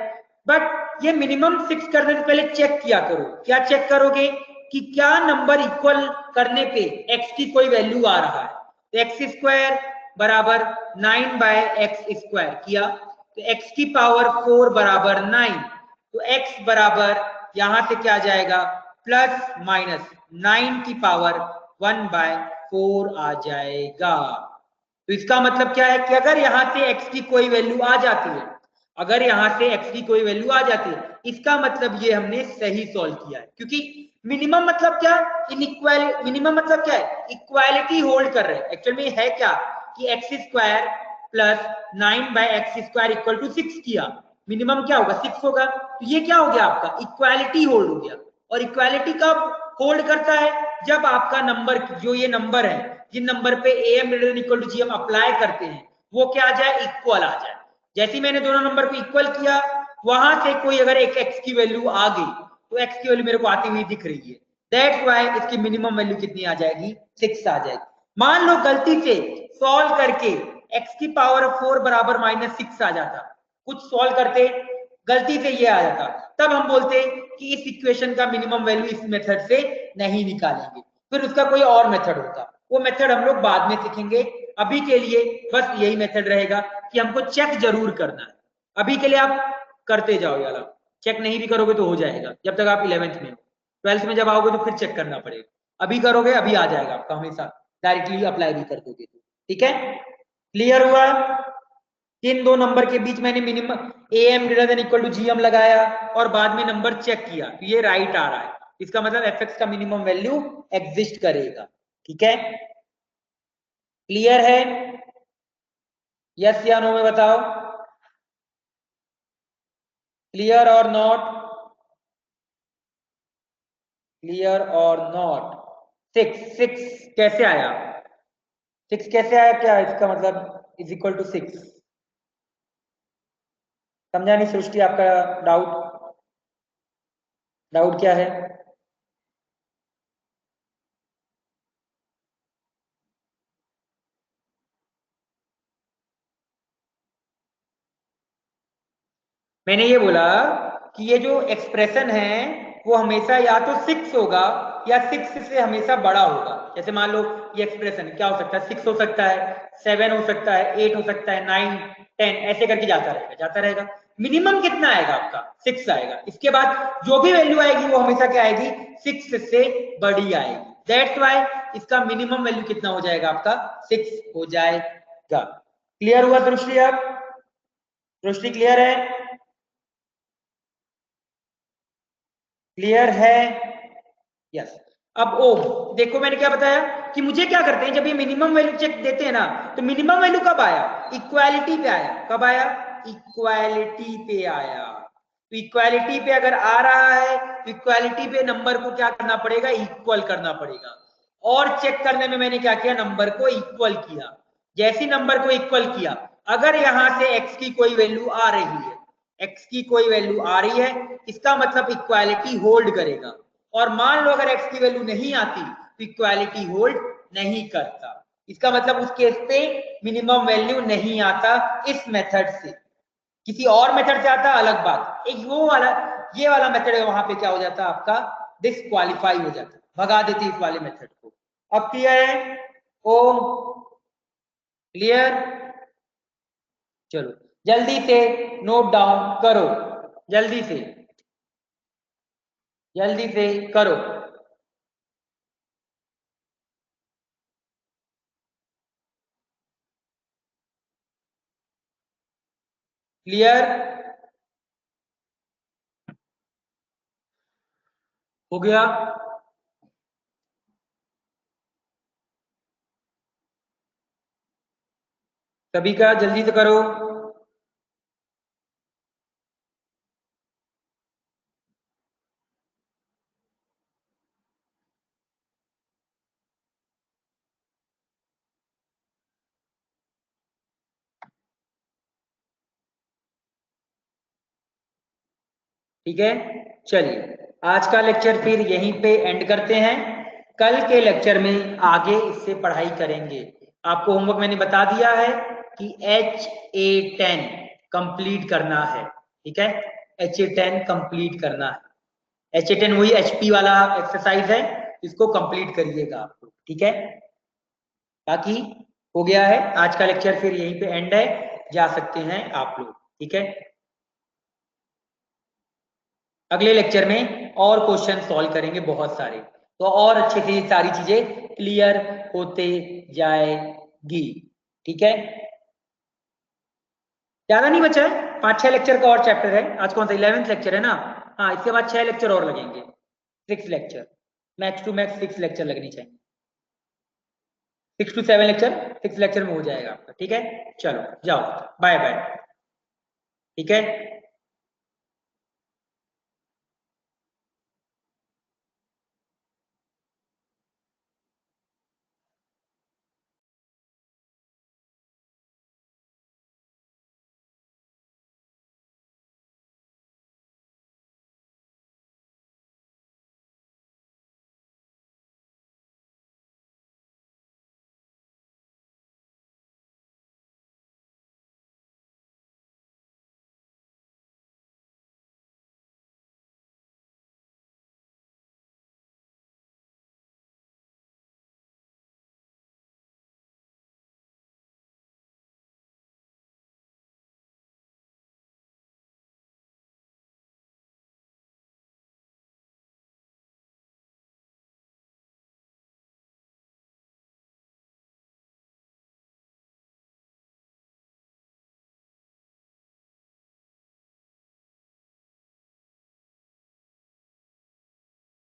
बट ये मिनिमम 6 करने से पहले चेक किया करो, क्या चेक करोगे कि क्या नंबर इक्वल करने पे x की कोई वैल्यू आ रहा है। तो एक्स स्क्वायर बराबर 9/x² किया तो x की पावर 4 बराबर 9, तो x बराबर यहां से क्या जाएगा, प्लस माइनस 9 की पावर 1/4 आ जाएगा। तो इसका मतलब क्या है कि अगर यहां से x की कोई वैल्यू आ जाती है, अगर यहां से x की कोई वैल्यू आ जाती है, इसका मतलब ये हमने सही सॉल्व किया है। क्योंकि मिनिमम मतलब क्या, इनइक्वल, मिनिमम मतलब क्या है, इक्वालिटी होल्ड कर रहे हैं। एक्चुअल में है क्या कि x square plus 9/x² equal to 6 किया, मिनिमम क्या होगा, 6 होगा। तो ये क्या हो गया, आपका इक्वालिटी होल्ड हो गया। और इक्वालिटी कब होल्ड करता है, जब आपका नंबर, जो ये नंबर है, जिन नंबर पे am greater than equal to G हम अप्लाई करते हैं, वो क्या आ जाए, इक्वल आ जाए। जैसे ही मैंने दोनों नंबर को इक्वल किया, वहां से कोई अगर एक x की वैल्यू आ गई तो x की वैल्यू मेरे को आती हुई दिख रही है, दैट्स व्हाई इसकी मिनिमम वैल्यू कितनी आ जाएगी, 6 आ जाएगी। मान लो गलती से सॉल्व करके x की पावर 4 बराबर -6 आ जाता, कुछ सॉल्व करते गलती से ये आ जाता, तब हम बोलते कि इस इक्वेशन का मिनिमम वैल्यू इस मेथड से नहीं निकालेंगे, फिर उसका कोई और मेथड होता, वो मेथड हम लोग बाद में सीखेंगे। अभी के लिए बस यही मेथड रहेगा कि हमको चेक जरूर करना है। अभी के लिए आप करते जाओ यार, चेक नहीं भी करोगे तो हो जाएगा, जब तक आप 11th में हो। 12th में जब आओगे तो फिर चेक करना पड़ेगा, अभी करोगे अभी आ जाएगा आपका, हमेशा डायरेक्टली अप्लाई भी कर दोगे तो। ठीक है, क्लियर हुआ। इन दो नंबर के बीच मैंने minimum A M greater than equal to ji M लगाया और बाद में नंबर चेक किया तो ये राइट आ रहा है, इसका मतलब एफ एक्स का मिनिमम वैल्यू एग्जिस्ट करेगा। ठीक है, क्लियर है, यस या नो में बताओ, क्लियर और नॉट, क्लियर और नॉट। 6 कैसे आया, 6 कैसे आया, क्या इसका मतलब इज इक्वल टू 6, समझा नहीं सृष्टि, आपका डाउट, डाउट क्या है। मैंने ये बोला कि ये जो एक्सप्रेशन है वो हमेशा या तो 6 होगा या 6 से हमेशा बड़ा होगा। जैसे मान लो ये एक्सप्रेशन क्या हो सकता है, 6 हो सकता है, 7 हो सकता है, 8 हो सकता है, 9, 10 ऐसे करके जाता रहेगा। मिनिमम कितना आएगा आपका, 6 आएगा। इसके बाद जो भी वैल्यू आएगी वो हमेशा क्या आएगी, 6 से बड़ी आएगी। दैट्स वाई इसका मिनिमम वैल्यू कितना हो जाएगा आपका, 6 हो जाएगा। क्लियर हुआ दृष्टि? आप दृष्टि क्लियर है? क्लियर है? यस। अब ओम देखो मैंने क्या बताया कि मुझे क्या करते हैं, जब ये मिनिमम वैल्यू चेक देते हैं ना, तो मिनिमम वैल्यू कब आया, इक्वालिटी पे आया। कब आया, इक्वालिटी पे आया। तो इक्वालिटी पे अगर आ रहा है तो इक्वालिटी पे नंबर को क्या करना पड़ेगा, इक्वल करना पड़ेगा। और चेक करने में मैंने क्या किया, नंबर को इक्वल किया। जैसी नंबर को इक्वल किया, अगर यहां से एक्स की कोई वैल्यू आ रही है, एक्स की कोई वैल्यू आ रही है, इसका मतलब इक्वालिटी होल्ड करेगा। और मान लो अगर एक्स की वैल्यू नहीं आती तो इक्वालिटी होल्ड नहीं करता। इसका मतलब उस केस पे मिनिमम वैल्यू नहीं आता इस मेथड से। किसी और मेथड से आता अलग बात, एक वो वाला ये वाला मेथड है, वहां पे क्या हो जाता आपका, डिस्क्वालीफाई हो जाता, भगा देती इस वाले मेथड को। अब क्लियर है? ओम क्लियर? चलो जल्दी से नोट डाउन करो, जल्दी से करो। क्लियर हो गया? सभी का जल्दी से करो। ठीक है, चलिए आज का लेक्चर फिर यहीं पे एंड करते हैं। कल के लेक्चर में आगे इससे पढ़ाई करेंगे। आपको होमवर्क मैंने बता दिया है कि HA10 कंप्लीट करना है। ठीक है, HA10 कंप्लीट करना है। HA10 वही HP वाला एक्सरसाइज है, इसको कंप्लीट करिएगा आप लोग। ठीक है, बाकी हो गया है। आज का लेक्चर फिर यहीं पे एंड है, जा सकते हैं आप लोग। ठीक है, अगले लेक्चर में और क्वेश्चन सॉल्व करेंगे बहुत सारे, तो और अच्छे से सारी चीजें क्लियर होते जाएगी। ठीक है, ज्यादा नहीं बचा है, 5-6 लेक्चर का और चैप्टर है। आज कौन सा 11th लेक्चर है ना? हाँ, इसके बाद 6 लेक्चर और लगेंगे, 6 lecture, max to max 6 lecture लगनी चाहिए। 6 to 7 लेक्चर, 6 लेक्चर में हो जाएगा आपका। ठीक है, चलो जाओ, बाय बाय। ठीक है।